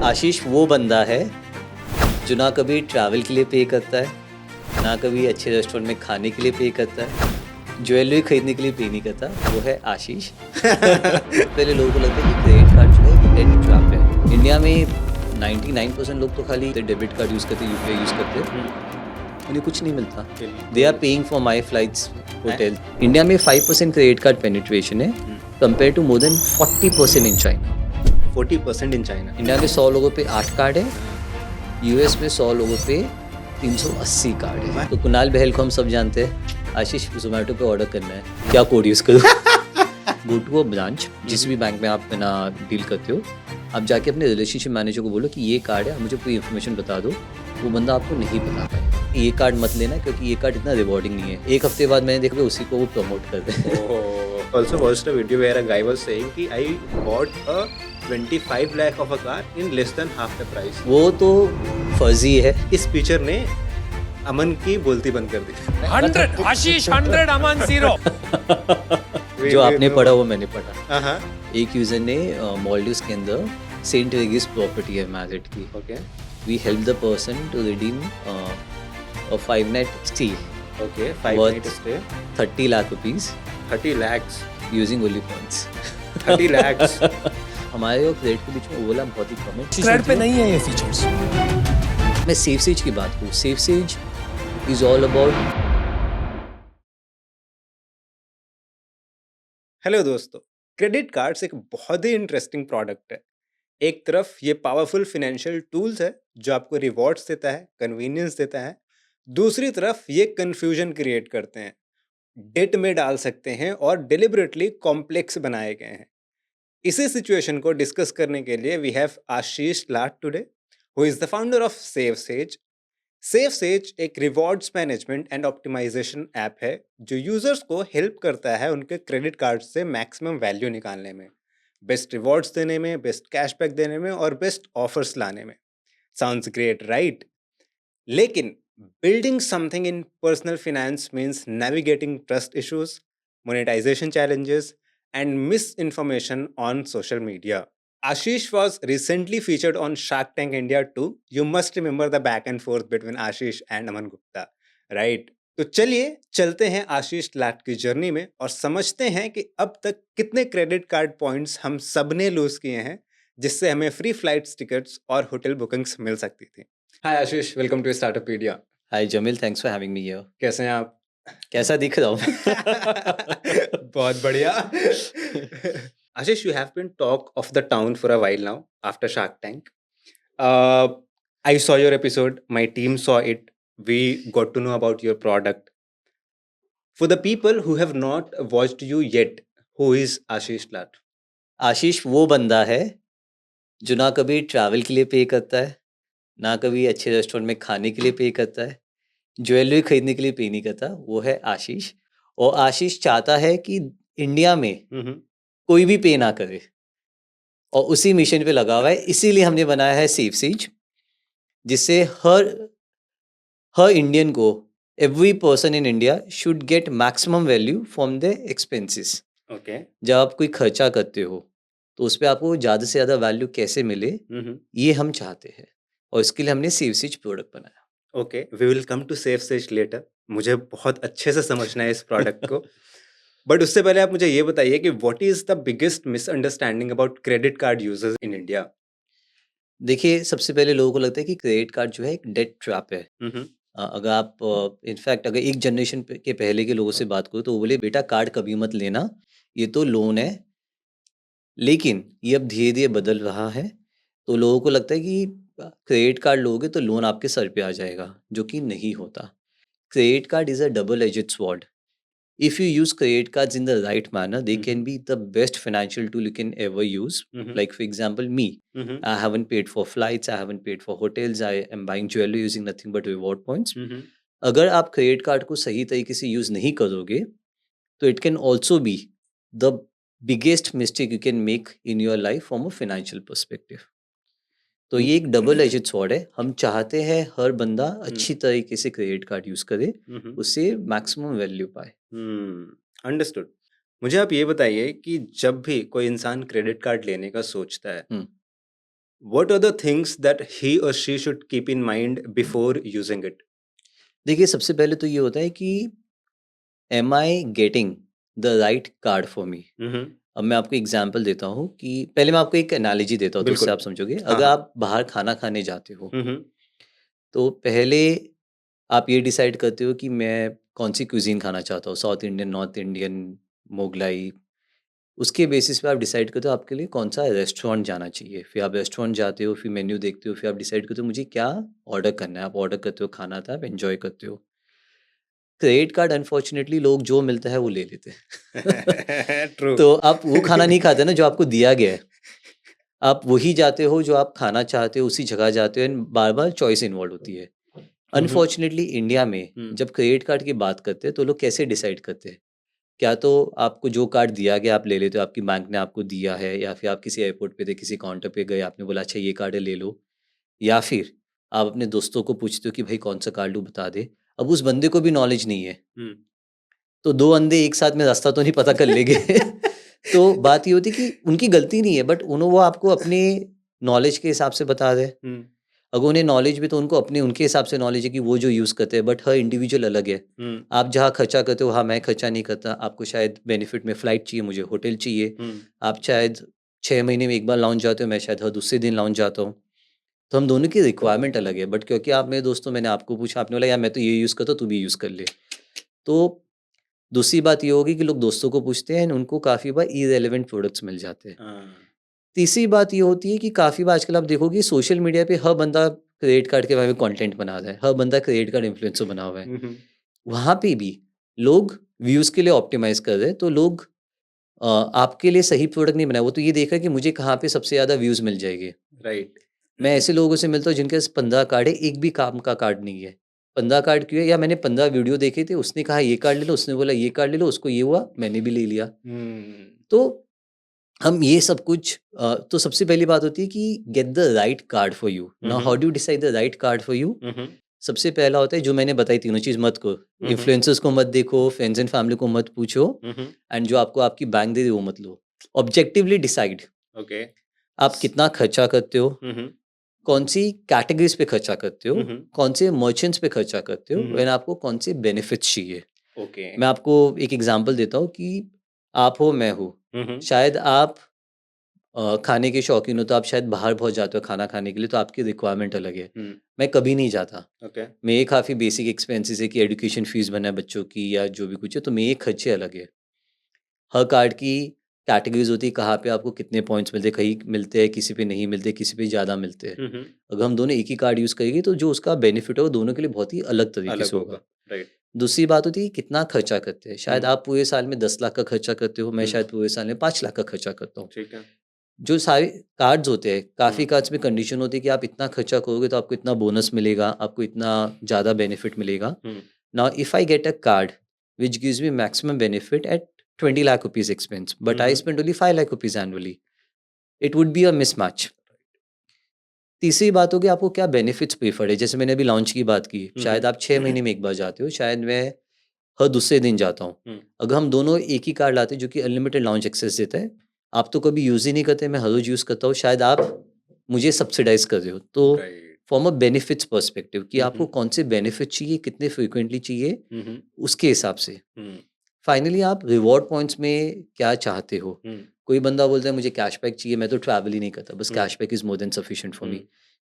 आशीष वो बंदा है जो ना कभी ट्रैवल के लिए पे करता है, ना कभी अच्छे रेस्टोरेंट में खाने के लिए पे करता है, ज्वेलरी खरीदने के लिए पे नहीं करता। वो है आशीष। पहले लोगों को लगता है कि क्रेडिट कार्ड जो है डेट ट्रैप है। इंडिया में 99% लोग तो खाली डेबिट कार्ड यूज़ करते, यूपीआई यूज़ करते, उन्हें कुछ नहीं मिलता। They are paying for my flights, hotel. India में 5% क्रेडिट कार्ड पेनिट्रेशन है compare to more than 40% in China. 40% in China. India में 100 लोगों पे 8 कार्ड है, यूएस में 100 लोगों पे 380 कार्ड है। तो कुणाल बहल को हम सब जानते हैं। आशीष जोमेटो पे ऑर्डर करना है, क्या कोड यूज़ करूँ? गो टू अ ब्रांच, जिस भी बैंक में आप ना डील करते हो, आप जाके अपने रिलेशनशिप मैनेजर को बोलो कि ये कार्ड है, मुझे पूरी इन्फॉर्मेशन बता दो। वो बंदा आपको नहीं बता पाए। ये कार्ड मत लेना क्योंकि ये कार्ड इतना रिवॉर्डिंग नहीं है। एक हफ्ते बाद मैंने देखा उसी को वो प्रमोट कर दे। Also watched a video where a guy was saying कि I bought a 25 lakh of a car in less than half the price. वो तो फर्जी है। इस फीचर ने अमन की बोलती बंद कर दी। 100 आशीष 100 अमन 0। जो आपने पढ़ा वो मैंने पढ़ा। हाँ। एक यूजर ने मॉल्डिव्स के अंदर सेंट रेगिस प्रॉपर्टी है मैरिट की। Okay we help the person to redeem a 5-night stay okay 5 Worth- night stay 30 lakh rupees 30 lakhs using only points। 30 lakhs हमारे और क्रेडिट के बीच में वो वाला बहुत ही कम है। क्रेडिट पे नहीं है ये फीचर्स। मैं सेफ सेज की बात करूँ, safe says is all about. Hello दोस्तों, क्रेडिट कार्ड्स एक बहुत ही इंटरेस्टिंग प्रोडक्ट है। एक तरफ ये पावरफुल फाइनेंशियल टूल्स है जो आपको रिवॉर्ड्स देता है, कन्वीनियंस देता है। दूसरी तरफ ये कंफ्यूजन क्रिएट करते हैं, डेट में डाल सकते हैं और डिलिबरेटली कॉम्प्लेक्स बनाए गए हैं। इसी सिचुएशन को डिस्कस करने के लिए we have Ashish Lat today, who is the founder of SafeSage. SafeSage एक rewards management and optimization app है जो यूजर्स को हेल्प करता है उनके क्रेडिट कार्ड से मैक्सिमम वैल्यू निकालने में, बेस्ट रिवॉर्ड्स देने में, बेस्ट कैशबैक देने में और बेस्ट ऑफर्स लाने में। Sounds great right? लेकिन building something in personal finance means navigating trust issues, monetization challenges and misinformation on social media. Ashish was recently featured on Shark Tank India too. You must remember the back and forth between Ashish and Aman Gupta, right? तो चलिए चलते हैं आशीष लाट की journey में और समझते हैं कि अब तक कितने क्रेडिट कार्ड पॉइंट्स हम सब ने लूज किए हैं जिससे हमें फ्री फ्लाइट्स, टिकट्स और होटल बुकिंग्स मिल सकती थी। Hi Ashish, welcome to Startupedia. Hi Jameel, thanks for having me here. कैसे हैं आप? कैसा दिख रहा हूँ? बहुत बढ़िया। आशीष, you have been talk of the town for a while now after Shark Tank. I saw your episode. My team saw it. We got to know about your product. For the people who have not watched you yet, who is Ashish Lat? आशीष वो बंदा है जो ना कभी travel के लिए पे करता है, ना कभी अच्छे रेस्टोरेंट में खाने के लिए पे करता है, ज्वेलरी खरीदने के लिए पे नहीं करता। वो है आशीष। और आशीष चाहता है कि इंडिया में कोई भी पे ना करे, और उसी मिशन पे लगा हुआ है। इसीलिए हमने बनाया है सेफ सीज, जिससे हर इंडियन को, every person in India should get maximum value from the expenses. Okay. जब आप कोई खर्चा करते हो तो उस पर आपको ज़्यादा से ज़्यादा वैल्यू कैसे मिले, ये हम चाहते हैं। और इसके लिए हमने सेफ सीज प्रोडक्ट बनाया। Okay. We will come to Safe Sage later. मुझे बहुत अच्छे से समझना है इस प्रोडक्ट को। बट उससे पहले आप मुझे ये बताइए कि what is the biggest misunderstanding about credit card users in India? देखिए, सबसे पहले लोगों को लगता है कि क्रेडिट कार्ड जो है एक डेट ट्रैप है। अगर आप इनफैक्ट अगर एक जनरेशन के पहले के लोगों से बात करो तो वो बोले बेटा कार्ड कभी मत लेना, ये तो लोन है। लेकिन ये अब धीरे धीरे बदल रहा है। तो लोगों को लगता है कि क्रेडिट कार्ड लोगे तो लोन आपके सर पे आ जाएगा, जो कि नहीं होता। Credit card is a double aged sword. If you use credit cards in the right manner, they can be the best financial tool you can ever use. Like for example, me, I haven't paid for flights, I haven't paid for hotels, I am buying jewelry using nothing but reward points. अगर आप credit card को सही तरीके से use नहीं करोगे तो it can also be the biggest mistake you can make in your life from a financial perspective. तो ये एक डबल एजेड स्वॉर्ड है। हम चाहते हैं हर बंदा अच्छी तरीके से क्रेडिट कार्ड यूज करे, उससे मैक्सिमम वैल्यू पाए। अंडरस्टूड। मुझे आप ये बताइए कि जब भी कोई इंसान क्रेडिट कार्ड लेने का सोचता है, What are the things that he or she should keep in mind before using it? देखिए, सबसे पहले तो ये होता है कि am I getting the right card for me. अब मैं आपको एग्जांपल देता हूँ कि पहले मैं आपको एक एनालॉजी देता हूँ तो उससे बिल्कुल। आप समझोगे। हाँ, अगर हाँ। आप बाहर खाना खाने जाते हो तो पहले आप ये डिसाइड करते हो कि मैं कौन सी क्यूजीन खाना चाहता हूँ, South Indian, North Indian, Mughlai. उसके बेसिस पे आप डिसाइड करते हो आपके लिए कौन सा रेस्टोरेंट जाना चाहिए। फिर आप रेस्टोरेंट जाते हो, फिर मेन्यू देखते हो, फिर आप डिसाइड करते हो मुझे क्या ऑर्डर करना है। आप ऑर्डर करते हो, खाना था, आप एंजॉय करते हो। क्रेडिट कार्ड अनफॉर्चुनेटली लोग जो मिलता है वो ले लेते हैं। ट्रू। तो आप वो खाना नहीं खाते ना जो आपको दिया गया है। आप वही जाते हो जो आप खाना चाहते हो, उसी जगह जाते हो, एंड बार-बार चॉइस इन्वॉल्व होती है। अनफॉर्चुनेटली इंडिया में जब क्रेडिट कार्ड की बात करते हैं तो लोग कैसे डिसाइड करते हैं? क्या तो आपको जो कार्ड दिया गया आप ले लेते हो, आपकी बैंक ने आपको दिया है, या फिर आप किसी एयरपोर्ट पे थे, किसी काउंटर पे गए, आपने बोला अच्छा ये कार्ड है ले लो। या फिर आप अपने दोस्तों को पूछते हो कि भाई कौन सा कार्ड लूँ बता दे। अब उस बंदे को भी नॉलेज नहीं है। तो 2 अंधे एक साथ में रास्ता तो नहीं पता कर लेंगे। तो बात ये होती है कि उनकी गलती नहीं है, बट वो आपको अपने नॉलेज के हिसाब से बता रहे हैं। अगर उन्हें नॉलेज भी तो उनको अपने उनके हिसाब से नॉलेज है कि वो जो यूज़ करते हैं, बट हर इंडिविजुअल अलग है। आप जहाँ खर्चा करते हो, हाँ, मैं खर्चा नहीं करता। आपको शायद बेनिफिट में फ्लाइट चाहिए, मुझे होटल चाहिए। आप शायद 6 महीने में एक बार लाउंज जाते हो, मैं शायद हर दूसरे दिन लाउंज जाता हूँ। तो हम दोनों की रिक्वायरमेंट अलग है, बट क्योंकि आप मेरे दोस्त हो, मैंने आपको पूछा, आपने बोला यार मैं तो ये यूज़ करता हूँ, तू भी यूज़ कर ले। तो दूसरी बात ये होगी कि लोग दोस्तों को पूछते हैं, उनको काफ़ी बार इर्रेलेवेंट प्रोडक्ट्स मिल जाते हैं। तीसरी बात ये होती है कि काफ़ी बार आजकल आप देखोगे सोशल मीडिया पे हर बंदा क्रेडिट कार्ड के बारे में कंटेंट बना रहा है, हर बंदा क्रेडिट कार्ड इन्फ्लुएंसर बना हुआ है। वहाँ पे भी लोग व्यूज़ के लिए ऑप्टिमाइज़ कर रहे हैं, तो लोग आपके लिए सही प्रोडक्ट नहीं बनाए, वो तो ये देख रहे हैं कि मुझे कहाँ पे सबसे ज़्यादा व्यूज़ मिल जाएंगे। राइट। मैं ऐसे लोगों से मिलता हूँ जिनके पास 15 कार्ड है, एक भी काम का कार्ड नहीं है। 15 कार्ड क्यों है? या मैंने 15 वीडियो देखे थे, उसने कहा ये कार्ड ले लो, उसने बोला ये कार्ड ले लो, उसको ये हुआ, मैंने भी ले लिया। तो हम ये सब कुछ तो सबसे पहली बात होती है कि get the right card for you. Now how do decide the right card for you? सबसे पहला होता है जो मैंने बताई तीनों चीज़ मत करो। इन्फ्लुएंसर्स को मत देखो, फ्रेंड्स एंड फैमिली को मत पूछो, एंड जो आपको आपकी बैंक दे रही है वो मत लो। Objectively decide okay. आप कितना खर्चा करते हो, कौन सी कैटेगरीज पे खर्चा करते हो, कौन से मर्चेंट्स पे खर्चा करते हो, एंड आपको कौन से बेनिफिट्स चाहिए। ओके। मैं आपको एक एग्जांपल देता हूँ कि आप हो, मैं हूँ। शायद आप खाने के शौकीन हो, तो आप शायद बाहर बहुत जाते हो खाना खाने के लिए, तो आपकी रिक्वायरमेंट अलग है। मैं कभी नहीं जाता। ओके। मेरे काफ़ी बेसिक एक्सपेंसेस है कि एजुकेशन फीस भरना है बच्चों की या जो भी कुछ है, तो मेरे खर्चे अलग है। हर कार्ड की कैटेगरीज होती है, कहाँ पे आपको कितने पॉइंट्स मिलते हैं, कहीं मिलते हैं, किसी पे नहीं मिलते, किसी पे ज़्यादा मिलते हैं। अगर हम दोनों एक ही कार्ड यूज़ करेंगे तो जो उसका बेनिफिट होगा दोनों के लिए बहुत ही अलग तरीके अलग से होगा। होगा। राइट। दूसरी बात होती है कि कितना खर्चा करते हैं। शायद आप पूरे साल में 10 लाख का खर्चा करते हो, मैं शायद पूरे साल में 5 लाख का खर्चा करता हूँ। ठीक है। जो सारे कार्ड्स होते हैं, काफ़ी कार्ड्स में कंडीशन होती है कि आप इतना खर्चा करोगे तो आपको इतना बोनस मिलेगा, आपको इतना ज़्यादा बेनिफिट मिलेगा। Now if I get a card which gives me maximum benefit at 20 lakh rupees expense, but I spend only 5 lakh rupees annually, it would be a mismatch. तीसरी बात होगी आपको क्या बेनिफिट्स प्रीफर्ड है। जैसे मैंने अभी लॉन्च की बात की, शायद आप 6 महीने में एक बार जाते हो, शायद मैं हर दूसरे दिन जाता हूँ। अगर हम दोनों एक ही कार्ड लाते हैं जो कि अनलिमिटेड लॉन्च एक्सेस देता है, आप तो कभी यूज़ ही नहीं करते, मैं हर रोज़ यूज़ करता हूँ, शायद आप मुझे सब्सिडाइज कर रहे हो। तो फ्रॉम अ बेनिफिट्स पर्सपेक्टिव कि आपको कौन से बेनिफिट चाहिए, कितने फ्रीक्वेंटली चाहिए, उसके हिसाब से फाइनली आप रिवॉर्ड पॉइंट्स में क्या चाहते हो। कोई बंदा बोलता है मुझे कैशबैक चाहिए, मैं तो ट्रैवल ही नहीं करता, बस cashback is more than sufficient for me.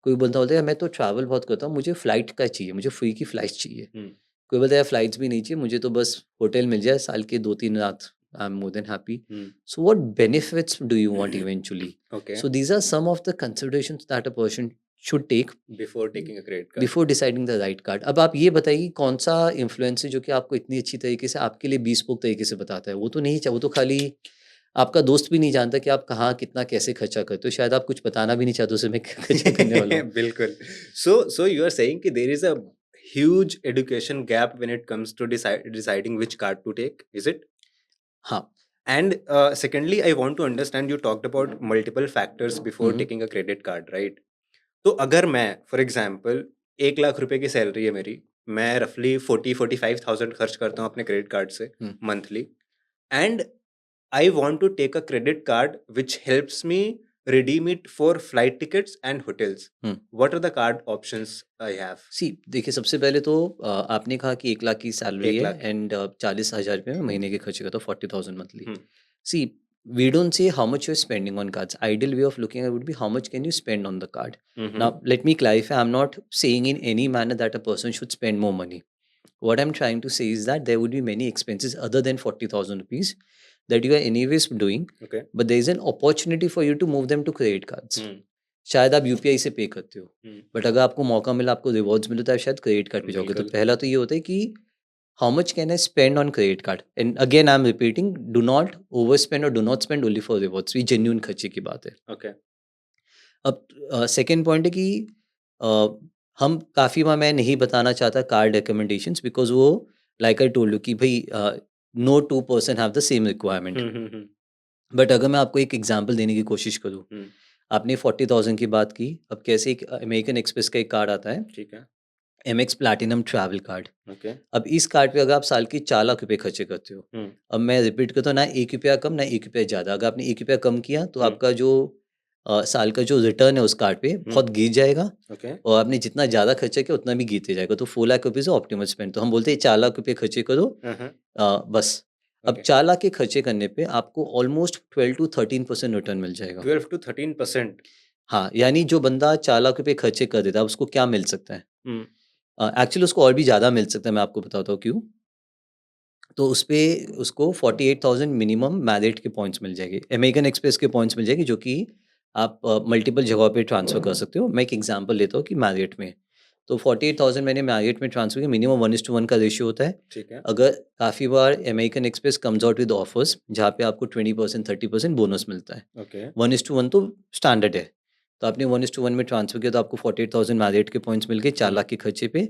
कोई बंदा बोलता है मैं तो ट्रैवल बहुत करता हूँ, मुझे फ्लाइट का चाहिए, मुझे फ्री की फ्लाइट्स चाहिए। कोई बोलता है फ्लाइट्स भी नहीं चाहिए, मुझे तो बस होटल मिल जाए साल के 2-3 रात, I am more than happy. So what benefits do you want eventually? Okay. So these are some of the considerations that a person should take Before taking a credit card. Before deciding the right card. अब आप ये बताइए कौन सा influencer जो कि आपको इतनी अच्छी तरीके से आपके लिए bespoke तरीके से बताता है, वो तो नहीं, वो तो खाली आपका दोस्त भी नहीं जानता कि आप कहाँ कितना कैसे खर्चा करते हो, शायद आप कुछ बताना भी नहीं चाहते उसे मैं खर्चा करने वाला हूँ। बिल्कुल। So you are saying कि there is a huge education gap when it comes to deciding which card to take, is it? हाँ। And secondly, I want to understand, you talked about multiple factors before taking a credit card, right? तो अगर मैं for example 1 lakh रुपए की salary है मेरी, मैं रफली 40-45,000 खर्च करता हूँ अपने क्रेडिट कार्ड से monthly, and I want to take a credit card which helps me redeem it for flight tickets and hotels. Hmm What are the card options I have? See देखिए, सबसे पहले तो आपने कहा कि 1 लाख की सैलरी 1 है लाख। एंड 40,000 रुपये में महीने के खर्चे का, तो 40,000 monthly. Hmm see, we don't say how much you're spending on cards. Ideal way of looking at it would be how much can you spend on the card. Now, let me clarify. I'm not saying in any manner that a person should spend more money. What I'm trying to say is that there would be many expenses other than 40,000 rupees that you are anyways doing, Okay. but there is an opportunity for you to move them to credit cards. हम्म शायद आप UPI से पे करते हो, हम्म but अगर आपको मौका मिला, आपको रिवॉर्ड्स मिले, तो आप शायद क्रेडिट कार्ड पे जाओगे. तो बिल्कुल। पहला तो ये होता है कि how much can I spend on credit card? And again, I'm repeating, do not overspend or do not spend only for rewards. ये genuine खर्चे की बात है. Okay. अब सेकेंड पॉइंट है कि हम काफ़ी बार मैं नहीं बताना चाहता कार्ड रिकमेंडेशंस, बिकॉज वो लाइक आई टोल्ड यू कि भाई no two person have the same requirement. Hmm but अगर मैं आपको एक एग्जांपल देने की कोशिश करूँ, आपने 40,000 की बात की. अब कैसे एक अमेरिकन एक्सप्रेस का एक कार्ड आता है, ठीक है. MX platinum travel card. Okay. अब इस कार्ड पे अगर आप साल की 4 लाख रुपए खर्चे करते हो, हम्म अब मैं रिपीट करता हूँ, ना 1 रुपया कम ना 1 रुपया ज़्यादा. अगर आपने 1 रुपया कम किया तो आपका जो साल का जो रिटर्न है उस कार्ड पे बहुत गिर जाएगा, Okay. और आपने जितना ज़्यादा खर्चा किया उतना भी गिरते जाएगा. तो 4 लाख रुपये से ऑप्टिमल स्पेंड. तो हम बोलते हैं 4 लाख रुपये खर्चे करो, बस. अब Okay. 4 लाख के खर्चे करने पे आपको ऑलमोस्ट 12 to 13% रिटर्न मिल जाएगा. 12 to 13%. हाँ, यानी जो बंदा 4 लाख रुपये खर्चे कर देता है उसको क्या मिल सकता है? हम्म एक्चुअली उसको और भी ज़्यादा मिल सकता है, मैं आपको बताता हूँ क्यों. तो उस पे उसको 48,000 मिनिमम मैरिट के पॉइंट्स मिल जाएंगे, अमेरिकन एक्सप्रेस के पॉइंट्स मिल जाएंगे, जो कि आप मल्टीपल जगहों पे ट्रांसफ़र कर सकते हो. मैं एक एग्जांपल लेता हूँ कि मैरिट में, तो 48,000 मैंने मैरिट में ट्रांसफ़र किया. मिनिमम 1:1 का रेशियो होता है. ठीक है. अगर काफ़ी बार American Express comes out with offers जहाँ पे आपको 20% 30% बोनस मिलता है. Okay. 1:1 तो स्टैंडर्ड है. तो आपने 1:1 में ट्रांसफ़र किया तो आपको 48,000 मैरिट के पॉइंट्स मिल गए 4 लाख के खर्चे पे.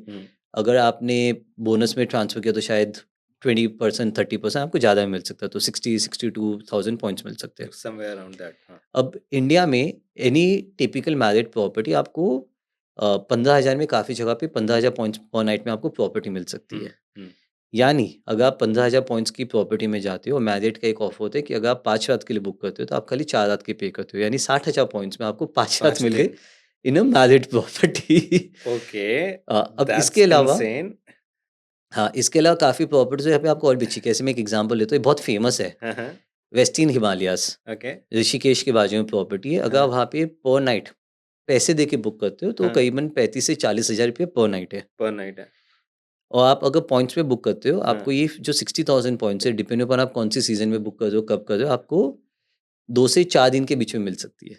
अगर आपने बोनस में ट्रांसफ़र किया तो शायद 20% 30% आपको ज़्यादा मिल सकता है, तो 62,000 पॉइंट्स मिल सकते हैं. Somewhere around that. हाँ. अब इंडिया में एनी टिपिकल मैरिट प्रॉपर्टी आपको 15,000 में काफ़ी जगह पे 15,000 पॉइंट्स पर नाइट में आपको प्रॉपर्टी मिल सकती है. यानी अगर आप 15,000 पॉइंट्स की प्रॉपर्टी में जाते हो, मैरिट का एक ऑफर होता है कि अगर आप 5 रात के लिए बुक करते हो तो आप खाली 4 रात के पे करते हो, यानी 60,000 पॉइंट्स में आपको 5 रात 5 मिल गए दिन. इन अ मैरिट प्रॉपर्टी. Okay. अब That's इसके अलावा insane. हाँ, इसके अलावा काफ़ी प्रॉपर्टीज यहाँ पे आपको और भी अच्छी, कैसे मैं एक एग्जांपल लेता हूँ, बहुत फेमस है, हाँ. Western Himalayas, Okay. ऋषिकेश के बाजू में प्रॉपर्टी है. अगर हाँ. आप वहाँ पे पर नाइट पैसे दे के बुक करते हो तो हाँ. करीबन 35 से 40,000 रुपये पर नाइट है. Per night है. और आप अगर पॉइंट्स पे बुक करते हो, हाँ. आपको ये जो 60,000 पॉइंट्स है, डिपेंड अपन आप कौन सी सीजन में बुक कर रहे हो, कब कर रहे हो, आपको 2 से 4 दिन के बीच में मिल सकती है.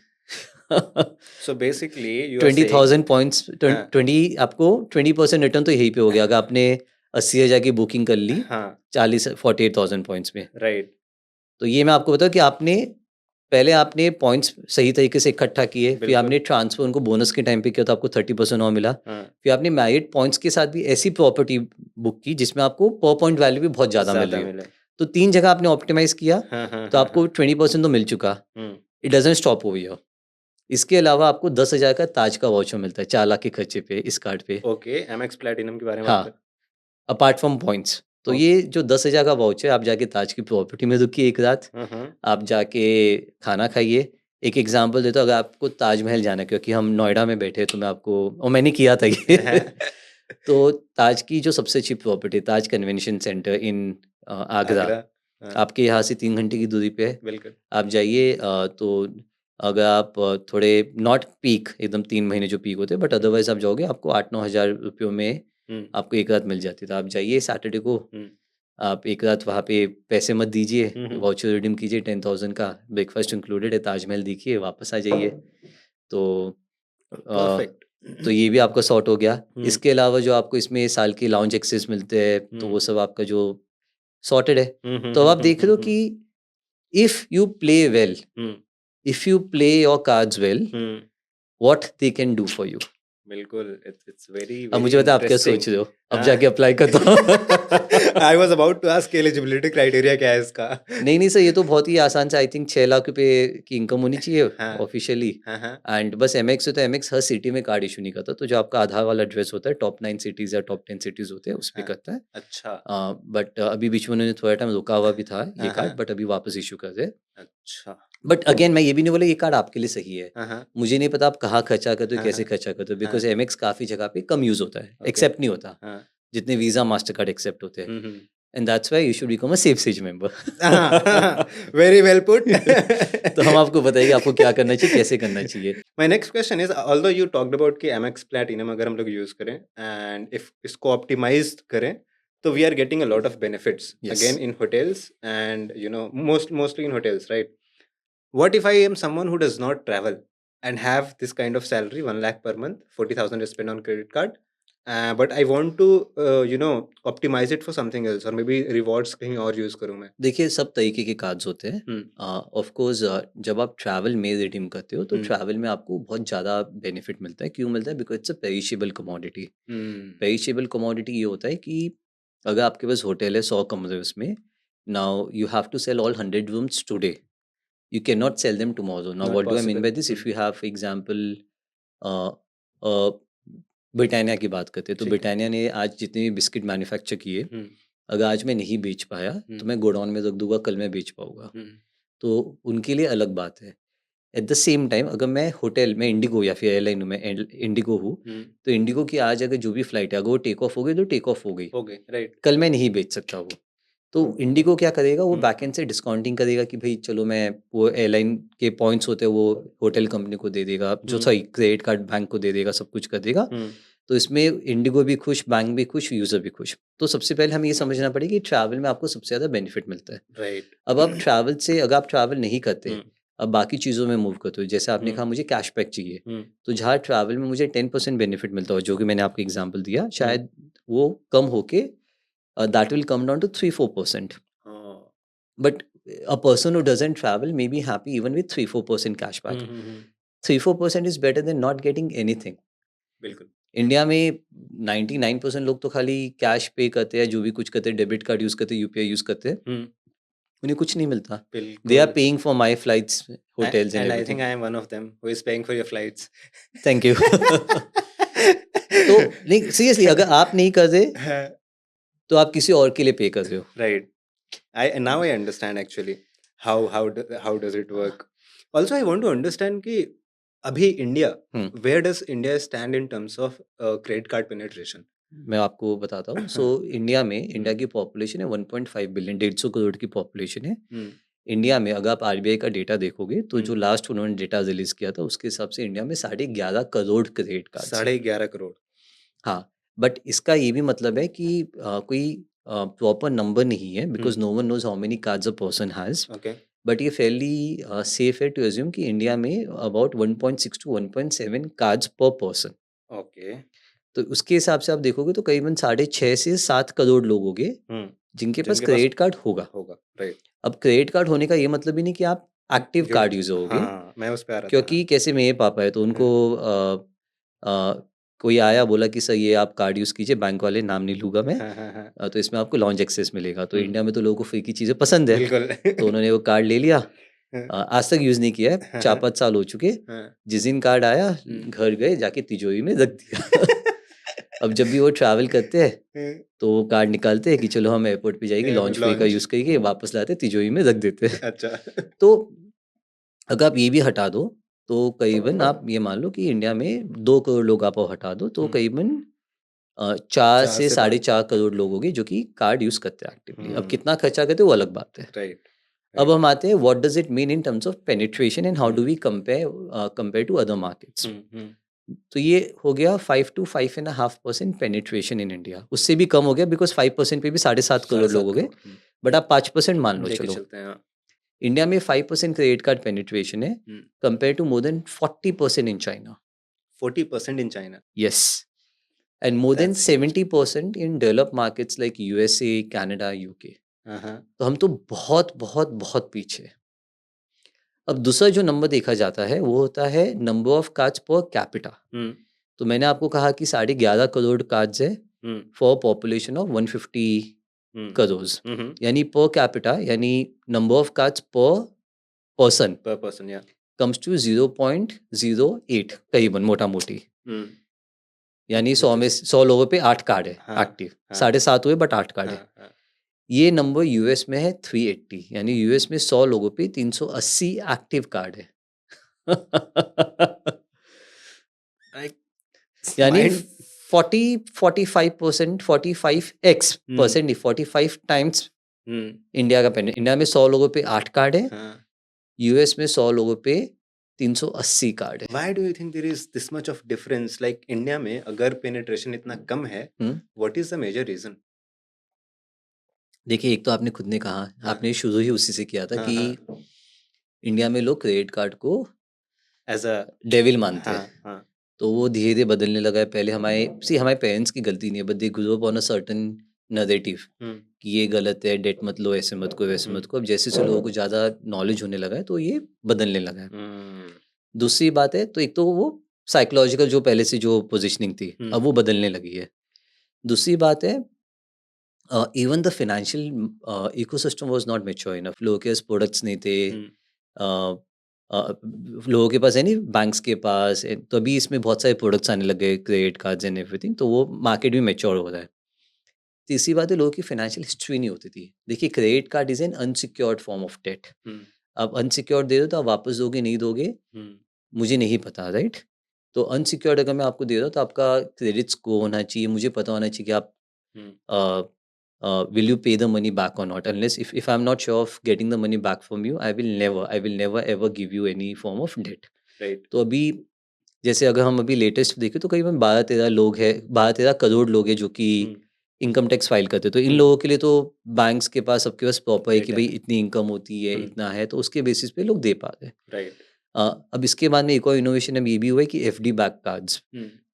So basically you are saying 20,000 points, हाँ. 20 आपको 20% रिटर्न तो यहीं पे हो गया. अगर आपने 80,000 की बुकिंग कर ली हाँ. 48,000 पॉइंट्स में, Right. तो ये मैं आपको बताऊँ कि आपने पहले आपने पॉइंट्स सही तरीके से इकट्ठा किए, फिर बिल्कुल. आपने ट्रांसफर उनको बोनस के टाइम पे किया तो आपको 30% और मिला. हाँ. फिर आपने मैरिट पॉइंट्स के साथ भी ऐसी प्रॉपर्टी बुक की जिसमें आपको पर पॉइंट वैल्यू भी बहुत ज़्यादा मिल रही है. मिले. तो 3 जगह आपने ऑप्टिमाइज किया, हाँ. तो आपको 20% तो मिल चुका. Hmm it doesn't stop over here. इसके अलावा आपको 10,000 का ताज का वाउचर मिलता है 4 लाख के खर्चे पे इस कार्ड पे. Okay. MX Platinum के बारे में बात हाँ, अपार्ट फ्रॉम पॉइंट्स. तो Okay. ये जो 10,000 का वाउचर, आप जाके ताज की प्रॉपर्टी में रुकिए एक रात, कर. आप जाके खाना खाइए. एक एग्जांपल देता हूँ, अगर आपको ताजमहल जाना है, क्योंकि हम नोएडा में बैठे तो मैं आपको, और मैंने किया था ये तो ताज की जो सबसे अच्छी प्रॉपर्टी, ताज कन्वेंशन सेंटर इन आगरा, आगरा. हाँ. आपके यहाँ से 3 घंटे की दूरी पे है. बिल्कुल. आप जाइए. तो अगर आप थोड़े नॉट पीक एकदम 3 महीने जो पीक होते हैं, बट अदरवाइज आप जाओगे आपको 8-9 हज़ार रुपयों में आपको एक रात मिल जाती है. तो आप जाइए सैटरडे को, आप एक रात वहाँ पे पैसे मत दीजिए, वाउचर रिडीम कीजिए 10,000 का, ब्रेकफास्ट इंक्लूडेड है, ताजमहल देखिए, वापस आ जाइए. तो Perfect. तो ये भी आपका सॉर्ट हो गया. इसके अलावा जो आपको इसमें साल की लाउंज एक्सेस मिलते हैं, तो वो सब आपका जो सॉर्टेड है. तो अब आप देख रहे हो कि if you play well, if you play your cards well, what they can do for you. बिल्कुल. It's very अब मुझे बता आप क्या सोच रहे हो, अब जाके अप्लाई करता हूँ. I was about to ask eligibility criteria क्या है इसका. नहीं सर, ये तो बहुत ही आसान से, आई थिंक 6 लाख रुपए की इनकम होनी चाहिए हाँ. ऑफिशियली. हाँ. एंड बस एमएक्स है तो एमएक्स हर सिटी में कार्ड इशू नहीं करता. तो जो आपका आधार वाला एड्रेस होता है, टॉप 9 सिटीज या टॉप 10 सिटीज होते हैं उस पे हाँ. करता है. अच्छा. बट अभी बीच में उन्होंने थोड़ा टाइम रुका हुआ भी था ये हाँ, कार्ड, हाँ. बट अभी वापस इशू कर रहे हैं. अच्छा. बट अगेन मैं ये भी नहीं बोला ये कार्ड आपके लिए सही है। हाँ, मुझे नहीं पता आप कहाँ खर्चा करते हो, हाँ, कैसे हाँ, खर्चा करते हो, हाँ, बिकॉज़ एमएक्स काफ़ी जगह पे कम यूज़ होता है, ओके, एक्सेप्ट नहीं होता, हाँ, जितने वीज़ा, मास्टरकार्ड एक्सेप्ट होते हैं। Hmm. And that's why you should become a SafeSage member. Very well put. तो हम आपको बताएंगे आपको क्या करना चाहिए, कैसे करना चाहिए। My next question is, although you talked about कि एमएक्स प्लैटिनम अगर हम लोग यूज करें एंड इफ इसको ऑप्टिमाइज करें तो we are getting a lot of benefits Yes. Again in hotels and you know mostly in hotels, right? What if I am someone who does not travel and have this kind of salary, 1 lakh per month, 40,000 is spent on credit card, but I want to, optimize it for something else, or maybe rewards कहीं और use करूँ मैं? देखिए सब तरीके के cards होते हैं। हम्म, ऑफ कोर्स जब आप ट्रैवल में रिडीम करते हो तो हम्म, ट्रैवल में आपको बहुत ज़्यादा बेनिफिट मिलता है। क्यों मिलता है? Because it's a perishable commodity. Hmm, perishable commodity ये होता है कि अगर आपके पास होटल है 100 कमरे उसमें, now you have to sell all 100 rooms today, you cannot sell them tomorrow. Now not what do I mean possible. by this? If you have for example Britannia की बात करते हैं तो ठीक है। ब्रिटानिया ने आज जितने भी बिस्किट मैन्युफैक्चर किए, हम्म, अगर आज मैं नहीं बेच पाया तो मैं गोडाउन में रख दूंगा, कल मैं बेच पाऊंगा। हम्म, तो उनके लिए अलग बात है। एट द सेम टाइम अगर मैं होटल में इंडिगो या फिर एयरलाइन में इंडिगो हूँ, तो इंडिगो की आज अगर जो भी फ्लाइट है अगर वो टेक ऑफ हो गई तो टेक ऑफ हो गई, हो गए, राइट? कल मैं नहीं बेच सकता वो। तो इंडिगो क्या करेगा, वो हम्म, बैकएंड से डिस्काउंटिंग करेगा कि भाई चलो मैं वो एयरलाइन के पॉइंट्स होते हैं वो होटल कंपनी को दे देगा, जो सॉरी क्रेडिट कार्ड बैंक को दे देगा, सब कुछ कर देगा। तो इसमें इंडिगो भी खुश, बैंक भी खुश, यूज़र भी खुश। तो सबसे पहले हमें ये समझना पड़ेगा कि ट्रैवल में आपको सबसे ज़्यादा बेनिफिट मिलता है। राइट। अब आप ट्रैवल से अगर आप ट्रैवल नहीं करते, अब बाकी चीज़ों में मूव करते हो, जैसे आपने कहा मुझे कैशबैक चाहिए, तो जहाँ ट्रैवल में मुझे 10% बेनिफिट मिलता हो, जो कि मैंने आपको एग्जांपल दिया, शायद वो कम होके that will come down to 3-4%। But a person who doesn't travel may be happy even with 3-4% cashback. 3-4% is better than not getting anything. बिल्कुल। इंडिया में 99% लोग तो खाली कैश पे करते हैं, जो भी कुछ करते हैं, डेबिट कार्ड यूज करते हैं, यूपीआई यूज करते हैं, उन्हें कुछ नहीं मिलता। दे आर बिल्कुल। Paying for my flights, hotels and And I everything. think I am one of them who is paying for your flights. Thank you. तो नहीं, सीरियसली अगर आप नहीं करते तो आप किसी और के लिए पे कर रहे हो। Right. Now I understand actually how does it work. Also I want to understand कि अभी India, where does India stand in terms of credit card penetration? मैं आपको बताता हूँ। सो इंडिया में, इंडिया की पॉपुलेशन है 1.5 बिलियन, 150 करोड़ की पॉपुलेशन है। इंडिया में अगर आप आरबीआई का डेटा देखोगे तो जो लास्ट उन्होंने डेटा रिलीज किया था उसके हिसाब से इंडिया में 11.5 करोड़ क्रेडिट कार्ड। 11.5 करोड़। हाँ, बट इसका ये भी मतलब है कि कोई प्रॉपर नंबर नहीं है, because no one knows how many cards a person has. Okay. But ये फेयरली सेफ है टू अज्यूम कि इंडिया में about 1.6 to 1.7 cards per person. Okay. तो उसके हिसाब से आप देखोगे तो करीबन 6.5 से 7 करोड़ लोग होंगे जिनके पास क्रेडिट कार्ड होगा। राइट। अब क्रेडिट कार्ड होने का ये मतलब ही नहीं कि आप एक्टिव कार्ड यूजर होगे। हाँ, मैं उस पे आ रहा था। क्योंकि कैसे मेरे पापा है तो उनको कोई आया बोला कि सर ये आप कार्ड यूज़ कीजिए, बैंक वाले, नाम नहीं लूँगा मैं, तो इसमें आपको लॉन्च एक्सेस मिलेगा। तो इंडिया में तो लोगों को फ्री की चीज़ें पसंद है, बिल्कुल। तो उन्होंने वो कार्ड ले लिया। आज तक यूज़ नहीं किया है, 4-5 साल हो चुके। जिस दिन कार्ड आया घर गए, जाके तिजोरी में रख दिया। अब जब भी वो ट्रैवल करते हैं तो वो कार्ड निकालते हैं कि चलो हम एयरपोर्ट पे जाएंगे, लॉन्च फ्री का यूज़ करेंगे, वापस लाते तिजोरी में रख देते हैं। अच्छा। तो अगर आप ये भी हटा दो तो करीबन आप ये मान लो कि इंडिया में 2 करोड़ लोग आप और हटा दो तो करीबन 4 से 4.5 करोड़ लोग होंगे जो कि कार्ड यूज़ करते हैं एक्टिवली। अब कितना खर्चा करते हैं वो अलग बात है। राइट। अब हम आते हैं what does it mean in terms of penetration and how do we compare to other markets. तो ये हो गया 5 to 5.5% पेनिट्रेशन इन इंडिया। उससे भी कम हो गया बिकॉज 5% पे भी 7.5 करोड़ लोग हो गए, बट आप 5% मान लो चलो। इंडिया में 5% क्रेडिट कार्ड पेनिट्रेशन है compare to more than 40% in China. 40% in China. Yes. And more than 70% in developed markets like USA, Canada, UK. तो हम तो बहुत बहुत बहुत पीछे। अब दूसरा जो नंबर देखा जाता है वो होता है number of cards per capita. तो मैंने आपको कहा कि 11.5 करोड़ कार्ड्स है फॉर पॉपुलेशन ऑफ 150 करोड़, यानी पर कैपिटा यानी number of cards per person या comes to 0.08 करीबन मोटा मोटी। यानी 100 में 100 लोगों पे 8 कार्ड है एक्टिव। 7.5 हुए बट 8 कार्ड है। ये नंबर यूएस में है 380, यानी यूएस में 100 लोगों पे 380 एक्टिव कार्ड है। लाइक यानी माइंड 45%, 45x% नहीं, 45 टाइम्स इंडिया का पेन। इंडिया में 100 लोगों पे 8 कार्ड है, यूएस में 100 लोगों पे 380 कार्ड है। Why do you think there is this much of difference? Like India में अगर पेनिट्रेशन इतना कम है, what is the major reason? देखिए, एक तो आपने खुद ने कहा, हाँ। आपने शुरू ही उसी से किया था हाँ, कि इंडिया में लोग क्रेडिट कार्ड को एज अ डेविल मानते हैं। हाँ हाँ तो वो धीरे धीरे बदलने लगा है। पहले हमारे पेरेंट्स की गलती नहीं है, but they grow up on a certain narrative कि ये गलत है, डेट मत लो, ऐसे मत करो, वैसे मत करो। अब जैसे से लोगों को ज़्यादा नॉलेज होने लगा है तो ये बदलने लगा है। दूसरी बात है, तो एक तो वो साइकोलॉजिकल जो पहले से जो पोजिशनिंग थी, अब वो बदलने लगी है। दूसरी बात है, even the financial ecosystem was not mature enough. लोगों के पास प्रोडक्ट्स नहीं थे, लोगों के पास है नहीं, बैंक्स के पास तो अभी इसमें बहुत सारे प्रोडक्ट्स आने लगे, क्रेडिट कार्ड्स एंड एवरीथिंग, तो वो मार्केट भी मैच्योर हो रहा है। तीसरी बात है, लोगों की फाइनेंशियल हिस्ट्री नहीं होती थी। देखिए, credit card is an unsecured form of debt. आप अनसिक्योर्ड दे दो तो आप वापस दोगे नहीं दोगे मुझे नहीं पता, राइट? तो अनसिक्योर्ड अगर मैं आपको दे रहा हूँ तो आपका क्रेडिट स्कोर होना चाहिए, मुझे पता होना चाहिए कि आप will you pay the money back or not. Unless if I'm not sure of getting the money back from you, I will never ever give you any form of debt. Right तो अभी जैसे अगर हम अभी latest देखें तो करीबन 12-13 लोग हैं, 12-13 करोड़ लोग हैं जो कि इनकम टैक्स फाइल करते हैं। तो इन लोगों के लिए तो बैंक्स के पास, सबके पास प्रॉपर है कि भाई इतनी इनकम होती है, इतना है, तो उसके बेसिस पे लोग दे पाते हैं। राइट अब इसके बाद में एक और इनोवेशन अब ये भी हुआ है कि एफडी बैक कार्ड्स।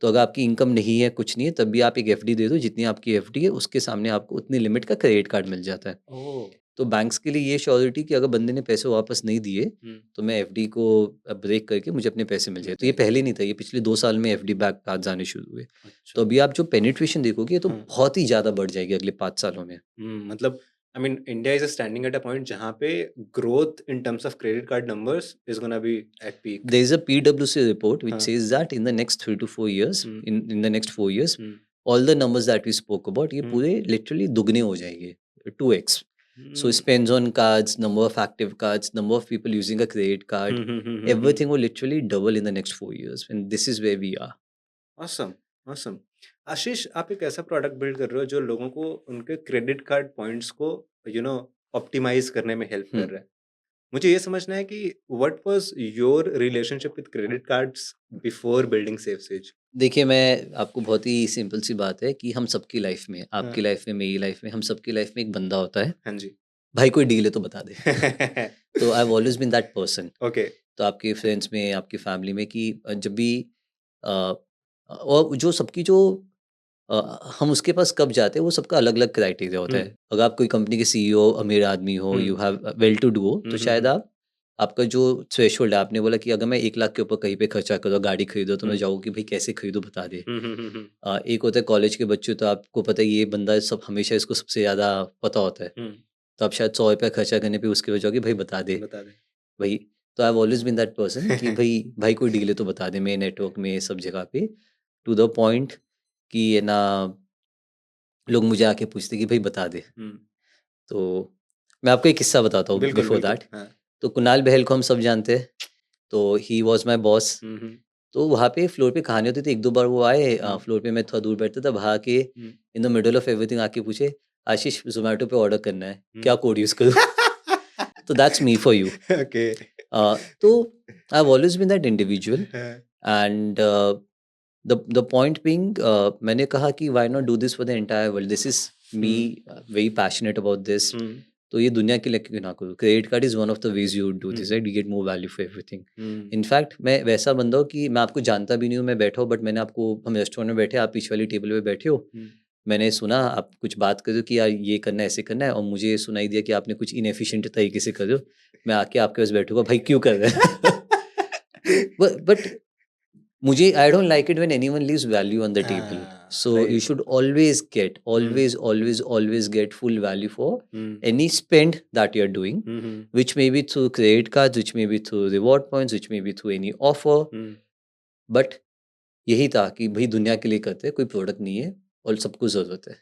तो अगर आपकी इनकम नहीं है, कुछ नहीं है, तब भी आप एक एफडी दे दो, जितनी आपकी एफडी है उसके सामने आपको उतनी लिमिट का क्रेडिट कार्ड मिल जाता है। ओह तो बैंक्स के लिए ये श्योरिटी कि अगर बंदे ने पैसे वापस नहीं दिए तो मैं एफडी को ब्रेक करके मुझे अपने पैसे मिल जाए। तो ये पहले नहीं था, ये पिछले 2 साल में एफडी बैक कार्ड्स आने शुरू हुए। तो अभी आप जो पेनिट्रेशन देखोगे ये तो बहुत ही ज़्यादा बढ़ जाएगी अगले 5 सालों में। मतलब I mean India is standing at a point जहाँ पे growth in terms of credit card numbers is gonna be at peak. There is a PwC report which Huh. says that in the next 3 to 4 years, in the next 4 years, Hmm. all the numbers that we spoke about, ये पूरे literally दुगने हो जाएंगे, 2x. So spends on cards, number of active cards, number of people using a credit card, everything will literally double in the next 4 years, and this is where we are. Awesome, awesome. आशीष, आप एक ऐसा product build कर रहे हो जो लोगों को उनके क्रेडिट कार्ड पॉइंट्स को ऑप्टिमाइज करने में हेल्प कर रहा है. मुझे ये समझना है कि what was your relationship with credit cards before building safe says? देखिए, मैं आपको बहुत ही सिंपल सी बात है कि हम सबकी लाइफ में, आपकी लाइफ में, मेरी लाइफ में, हम सबकी लाइफ में एक बंदा होता है, हाँ जी. भाई कोई डील है तो बता दे। तो I have always been that person. Okay. तो आपके फ्रेंड्स में, आपकी फैमिली में कि जब भी और जो सबकी जो हम उसके पास कब जाते हैं वो सबका अलग अलग क्राइटेरिया होता है। अगर आप कोई कंपनी के सीईओ, अमीर आदमी हो, you have well to do हो, तो शायद आपका जो थ्रेशोल्ड है, आपने बोला कि अगर मैं 1 लाख के ऊपर कहीं पे खर्चा करो, गाड़ी खरीदो, तो मैं जाऊँ कि भाई कैसे खरीदो बता दे। एक होता है कॉलेज के बच्चे, तो आपको पता है ये बंदा सब हमेशा इसको सबसे ज़्यादा पता होता है, तो आप शायद 100 रुपया खर्चा करने पे उसके वजह कि भाई बता दे भाई। तो I have always been that person कि भाई कोई डील है तो बता दे, मेरे नेटवर्क में सब जगह पे, टू द पॉइंट कि है ना, लोग मुझे आके पूछते कि भाई बता दे। तो मैं आपको एक किस्सा बताता हूँ बिफोर दैट। तो कुणाल बहल को हम सब जानते हैं, तो ही वॉज माई बॉस। तो वहाँ पे फ्लोर पे कहानी होती थी, 1-2 बार वो आए फ्लोर पे, मैं थोड़ा दूर बैठता था, वहाँ के in the middle of everything आके पूछे, आशीष जोमेटो पे ऑर्डर करना है, क्या कोड यूज करूँ? तो that's me for you. Okay. तो I have always been that individual, and the point being, मैंने कहा कि why not do this for the entire world, this is me very passionate about this. तो ये दुनिया के लिए क्यों ना करूँ? Credit card is one of the ways you do this, right? You get more value for everything. In fact मैं वैसा बंदा हूँ कि मैं आपको जानता भी नहीं हूँ, मैं बैठा हूँ, बट मैंने आपको, हम रेस्टोरेंट में बैठे, आप पीछे वाली टेबल पे बैठे हो, मैंने सुना आप कुछ बात कर रहे हो कि यार ये करना है, ऐसे करना है, और मुझे सुनाई दिया कि आपने कुछ इनएफिशिएंट तरीके से कर रहे हो, मैं आके आपके पास बैठूंगा, भाई क्यों कर रहे हैं? बट मुझे, I don't like it when anyone leaves value on the table. So you should always get, always get full value for any spend that you're doing, which may be through credit cards, which may be through reward points, which may be through any offer. But यही था कि भाई दुनिया के लिए करते हैं, कोई प्रोडक्ट नहीं है और सबको ज़रूरत है।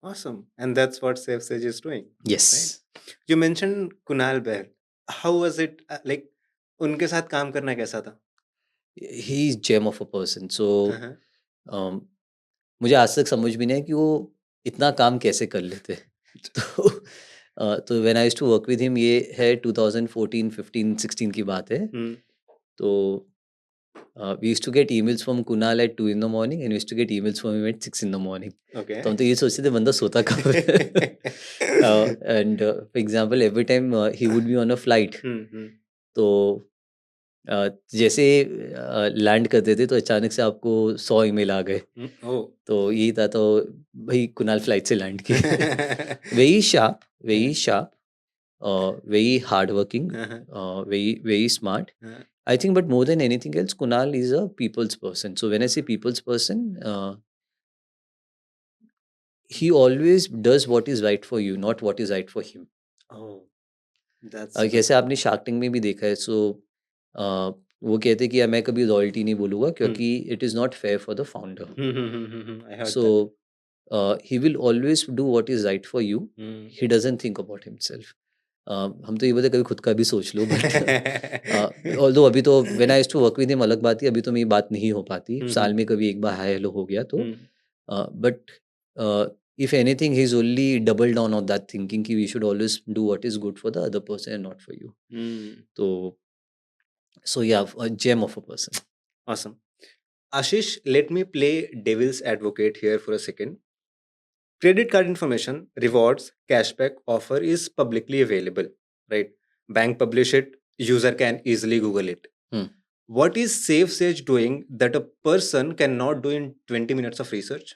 Awesome. And that's what SafeSage is doing, yes right? You mentioned Kunal Behr. How was it like उनके साथ काम करना कैसा था? He is gem of a person so हाँ, मुझे आज तक समझ भी नहीं है कि वो इतना काम कैसे कर लेते तो तो when I used to work with him ये है 2014 15 16 की बात है तो we used to get emails from Kunal at 2 in the morning and we used to get emails from him at 6 in the morning. Okay. तो हम तो ये सोचते थे बंदा सोता कब है and for example every time he would be on a flight तो जैसे लैंड करते थे तो अचानक से आपको 100 ईमेल आ गए तो यही था तो भाई कुणाल फ्लाइट से लैंड किए very sharp very hard working very smart I think, but more than anything else, Kunal is a people's person. So when I say people's person, he always does what is right for you, not what is right for him. Oh, that's जैसे आपने shark tank में भी देखा है सो वो कहते हैं कि मैं कभी रॉयल्टी नहीं बोलूँगा क्योंकि it is not fair for the founder so he will always do what is right for you. He doesn't think about himself. हम तो ये बोलते कभी खुद का भी सोच लो बट ऑल्दो अभी तो when I used to work with him अलग बात है अभी तो मेरी बात नहीं हो पाती साल में कभी एक बार हाय हेलो हो गया तो but if anything he's only double down on that thinking कि we should always do what is good for the other person and not for you. So yeah, a gem of a person. Awesome. Ashish, let me play devil's advocate here for a second. Credit card information, rewards, cashback offer is publicly available, right? Bank publish it, user can easily Google it. What is SafeSage doing that a person cannot do in 20 minutes of research?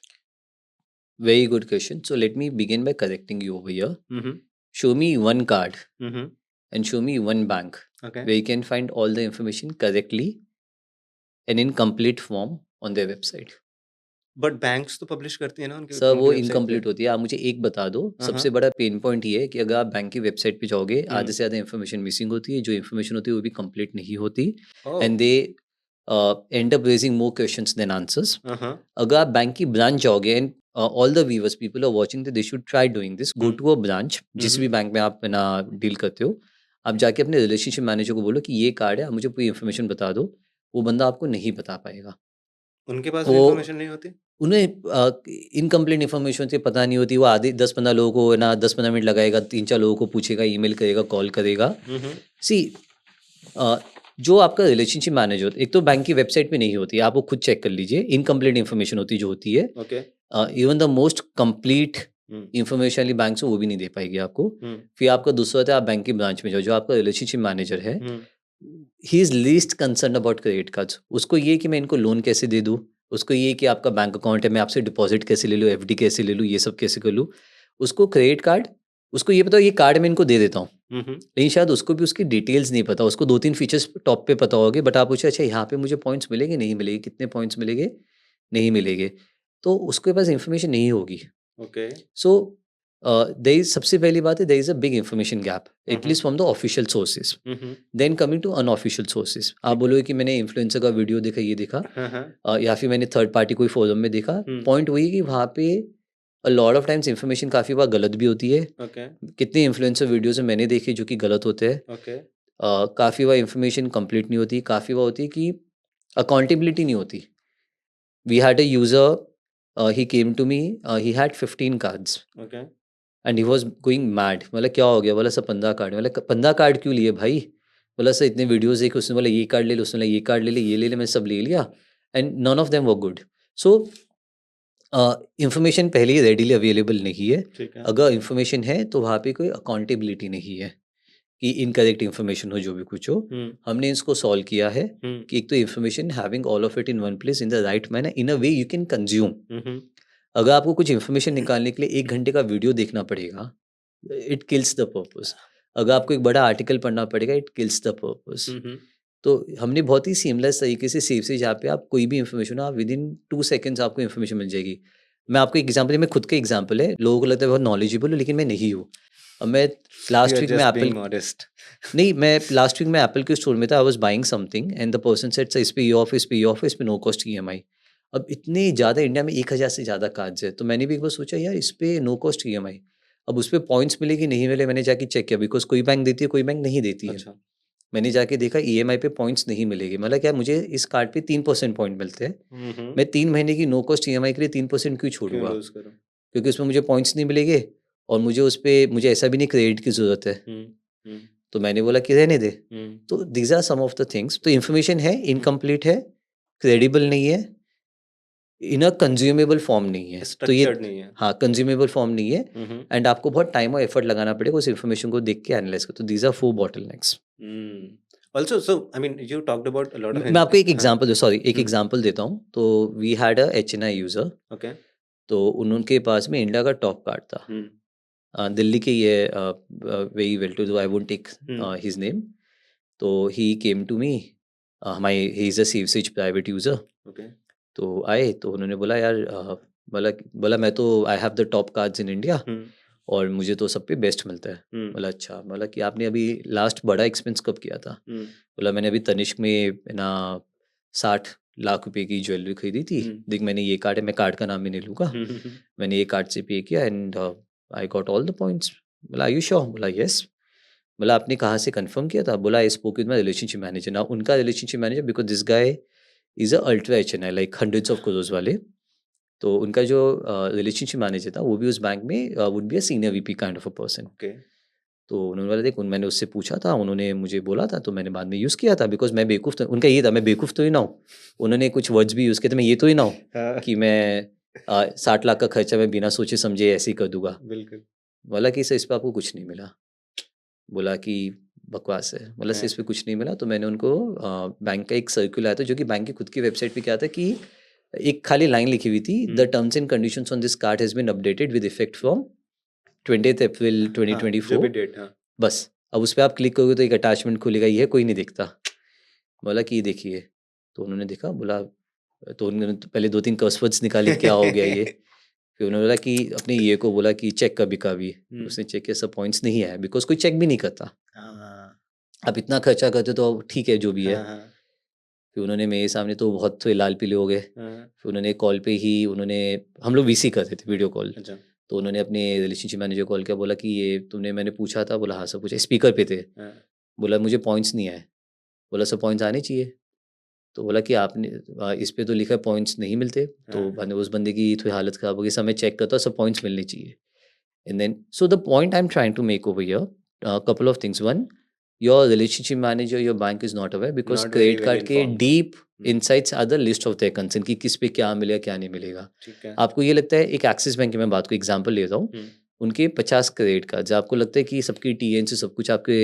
Very good question. So let me begin by correcting you over here. Show me one card and show me one bank where you can find all the information correctly and in complete form on their website. But banks तो publish करती है ना उनकी sir वो incomplete होती है आप मुझे एक बता दो सबसे बड़ा पेन पॉइंट ये है कि अगर आप बैंक की वेबसाइट पे जाओगे आधे से ज़्यादा इन्फॉर्मेशन मिसिंग होती है जो इन्फॉर्मेशन होती है वो भी कंप्लीट नहीं होती and they end up raising more questions than answers अगर आप बैंक की ब्रांच जाओगे and all the viewers people are watching they should try doing this go to a branch जिस भी बैंक में आप ना डील करते हो आप जाके अपने रिलेशनशिप मैनेजर को बोलो कि ये कार्ड है आप मुझे पूरी इन्फॉर्मेशन बता दो वो बंदा आपको नहीं बता पाएगा उनके पास इन्फॉर्मेशन नहीं होती उन्हें इनकम्प्लीट इन्फॉर्मेशन से पता नहीं होती वो आधे 10-15 लोगों को ना 10-15 मिनट लगाएगा 3-4 लोगों को पूछेगा ईमेल करेगा कॉल करेगा सी जो आपका रिलेशनशिप मैनेजर एक तो बैंक की वेबसाइट पे नहीं होती आप वो खुद चेक कर लीजिए इनकम्प्लीट इन्फॉर्मेशन होती जो होती है even the most complete information वाली बैंक से वो भी नहीं दे पाएगी आपको फिर आपका दूसरा होता है आप बैंक की ब्रांच में जाओ जो आपका रिलेशनशिप मैनेजर है he is least concern about credit cards उसको ये कि मैं इनको लोन कैसे दे दूँ उसको ये कि आपका बैंक अकाउंट है मैं आपसे डिपॉजिट कैसे ले लूँ एफडी कैसे ले लूँ ये सब कैसे कर लूँ उसको क्रेडिट कार्ड उसको ये पता हो ये कार्ड मैं इनको दे देता हूँ लेकिन शायद उसको भी उसकी डिटेल्स नहीं पता उसको 2-3 फीचर्स टॉप पे पता होगे बट आप पूछे अच्छा यहाँ पे मुझे पॉइंट्स मिलेंगे नहीं मिलेंगे कितने पॉइंट्स मिलेंगे नहीं मिलेंगे तो उसके पास इंफॉर्मेशन नहीं होगी सो there is सबसे पहली बात है there is a big information gap at least from the official sources then coming to unofficial sources आप बोलोगे कि मैंने इन्फ्लुएंसर का वीडियो देखा ये देखा या फिर मैंने थर्ड पार्टी कोई फोरम में देखा पॉइंट वही कि वहाँ पे a lot of times information काफ़ी बार गलत भी होती है कितने इन्फ्लुएंसर वीडियोज मैंने देखे जो कि गलत होते हैं काफ़ी बार इंफॉर्मेशन कंप्लीट नहीं होती काफ़ी बार होती कि अकाउंटेबिलिटी नहीं होती we had a user he came to me he had 15 cards and he was going mad मतलब क्या हो गया बोला सर 15 कार्ड मतलब 15 कार्ड क्यों लिए भाई बोला सर इतने वीडियोस देखे उसने बोला ये कार्ड ले लो उसने बोला ये कार्ड ले ले ये ले ले मैं सब ले लिया and none of them were good so information पहले ही रेडीली अवेलेबल नहीं है अगर इन्फॉर्मेशन है तो वहाँ पे कोई अकाउंटेबिलिटी नहीं है कि इनकरेक्ट इन्फॉर्मेशन हो जो भी कुछ हो हमने इसको सॉल्व किया है कि एक तो information having all of it in one place in the right manner in a way you can consume अगर आपको कुछ इन्फॉर्मेशन निकालने के लिए 1 घंटे का वीडियो देखना पड़ेगा इट किल्स द पर्पस अगर आपको एक बड़ा आर्टिकल पढ़ना पड़ेगा इट किल्स द पर्पस तो हमने बहुत ही सीमलेस तरीके से सेफ से जहाँ पे आप कोई भी इन्फॉर्मेशन आप विद इन 2 सेकेंड्स आपको इन्फॉर्मेशन मिल जाएगी मैं आपको एग्जाम्पल मैं खुद का एग्जाम्पल है लोगों को लगता है बहुत नॉलेजेबल हूँ लेकिन मैं नहीं हूँ अब मैं लास्ट वीक में एप्पल के स्टोर में था I was buying something and the person said इस पे ये ऑफ इस पे नो कॉस्ट EMI अब इतने ज़्यादा इंडिया में 1000 से ज़्यादा कार्ड्स है, तो मैंने भी एक बार सोचा यार इस पे नो कॉस्ट ईएमआई, अब उस पे पॉइंट्स मिले कि नहीं मिले, मैंने जाके चेक किया बिकॉज कोई बैंक देती है कोई बैंक नहीं देती है। अच्छा। मैंने जाके देखा ईएमआई पे पॉइंट्स नहीं मिलेगी, मतलब क्या मुझे इस कार्ड पे 3% पॉइंट मिलते हैं, मैं 3 महीने की नो कॉस्ट ईएमआई के लिए 3% क्यों क्यों छोड़ूंगा, लूज करूं? क्योंकि उसमें मुझे पॉइंट्स नहीं मिलेंगे और मुझे उस पर मुझे ऐसा भी नहीं क्रेडिट की ज़रूरत है। हम्म तो मैंने बोला कि रहने दे। हम्म तो these are some of the things. तो इन्फॉर्मेशन है इनकम्प्लीट है, क्रेडिबल नहीं है, इन अ कंज्यूमेबल फॉर्म नहीं है, तो ये स्ट्रक्चर्ड नहीं है। हाँ कंज्यूमेबल फॉर्म नहीं है, हम्म एंड आपको बहुत टाइम और एफर्ट लगाना पड़ेगा उस इन्फॉर्मेशन को देख के एनालाइज कर। तो these are 4 bottlenecks. Also, so I mean, you talked about a lot of मैं आपको एक हाँ, एग्जांपल सॉरी एक हम्म, एग्जांपल देता हूँ। तो we had a HNI user, okay, तो उनके पास में इंडिया का टॉप कार्ड था। दिल्ली के ये very well to do, I won't take his name. तो ही केम टू मी, हमारे ही इज़ अ सीवसेज प्राइवेट यूज़र। okay, तो आए तो उन्होंने बोला यार बोला बोला मैं तो I have the top cards in India और मुझे तो सब पे बेस्ट मिलता है। बोला अच्छा, बोला कि आपने अभी लास्ट बड़ा एक्सपेंस कब किया था? बोला मैंने अभी तनिष्क में ना 60 लाख रुपए की ज्वेलरी खरीदी थी। देख मैंने ये कार्ड है, मैं कार्ड का नाम भी नहीं लूँगा, मैंने ये कार्ड से पे किया and I got all the points. बोला आर यू श्योर? बोला यस। बोला आपने कहाँ से कंफर्म किया था? बोला I spoke with my relationship manager. ना उनका relationship manager, because this guy is a ultra HNI like hundreds of crore वाले। तो उनका जो रिलेशनशिप मैनेजर था वो भी उस बैंक में would be a senior VP kind of a person. okay, तो उन्होंने बोला देख मैंने उससे पूछा था, उन्होंने मुझे बोला था, तो मैंने बाद में यूज़ किया था बिकॉज मैं बेवकूफ़ था। उनका ये था मैं बेवकूफ़ तो ही ना हूँ, उन्होंने कुछ वर्ड्स भी यूज़ किए थे, मैं ये तो ही ना हूँ हाँ, कि मैं 60 लाख का खर्चा मैं बिना सोचे समझे ऐसे ही कर दूंगा। बिल्कुल। बोला कि सर इस पर आपको कुछ नहीं मिला। बोला कि बकवास है। बोला सर हाँ, इस पर कुछ नहीं मिला। तो मैंने उनको बैंक का एक सर्कुलर आया था जो कि बैंक की खुद की वेबसाइट पे क्या था कि एक खाली लाइन लिखी हुई थी, the terms and conditions on this card has been updated with effect from 20th April हाँ, जो भी 2024। डेट, हाँ, बस अब उस पर आप क्लिक करोगे तो एक अटैचमेंट खुलेगा, ये है कोई नहीं दिखता। बोला कि ये देखिए। तो उन्होंने देखा, बोला तो उन्होंने तो पहले 2-3 कर्सवर्ड्स निकाले क्या हो गया ये। फिर उन्होंने बोला कि अपने ये को बोला कि चेक कभी का भी। उसने चेक किया, सब पॉइंट्स नहीं आया बिकॉज कोई चेक भी नहीं करता। हाँ, आप इतना खर्चा करते तो ठीक है जो भी है। हाँ, फिर उन्होंने मेरे सामने तो बहुत तो लाल पीले हो गए। हाँ, फिर उन्होंने कॉल पे ही उन्होंने, हम लोग VC करते थे वीडियो कॉल, अच्छा, तो उन्होंने अपने रिलेशनशिप मैनेजर कॉल किया, बोला कि ये तुमने, मैंने पूछा था। बोला हाँ सब पूछा, स्पीकर पे थे। हाँ, बोला मुझे पॉइंट्स नहीं आए। बोला सब पॉइंट्स आने चाहिए। तो बोला कि आपने इस पे तो लिखा है पॉइंट्स नहीं मिलते। तो हाँ, मैंने उस बंदे की थोड़ी हालत ख़राब हो गई, सब मैं चेक करता सब पॉइंट्स मिलने चाहिए। And then so the point I am trying to make over here, couple of things. One, your relationship manager your bank is not aware because not very credit well card के informed, deep insights are the list of their concern कि किस पे क्या मिलेगा क्या नहीं मिलेगा। ठीक है, आपको ये लगता है, एक एक्सिस बैंक की मैं बात को एग्जांपल लेता हूँ, उनके 50 क्रेडिट कार्ड, आपको लगता है कि सबकी TN से सब कुछ आपके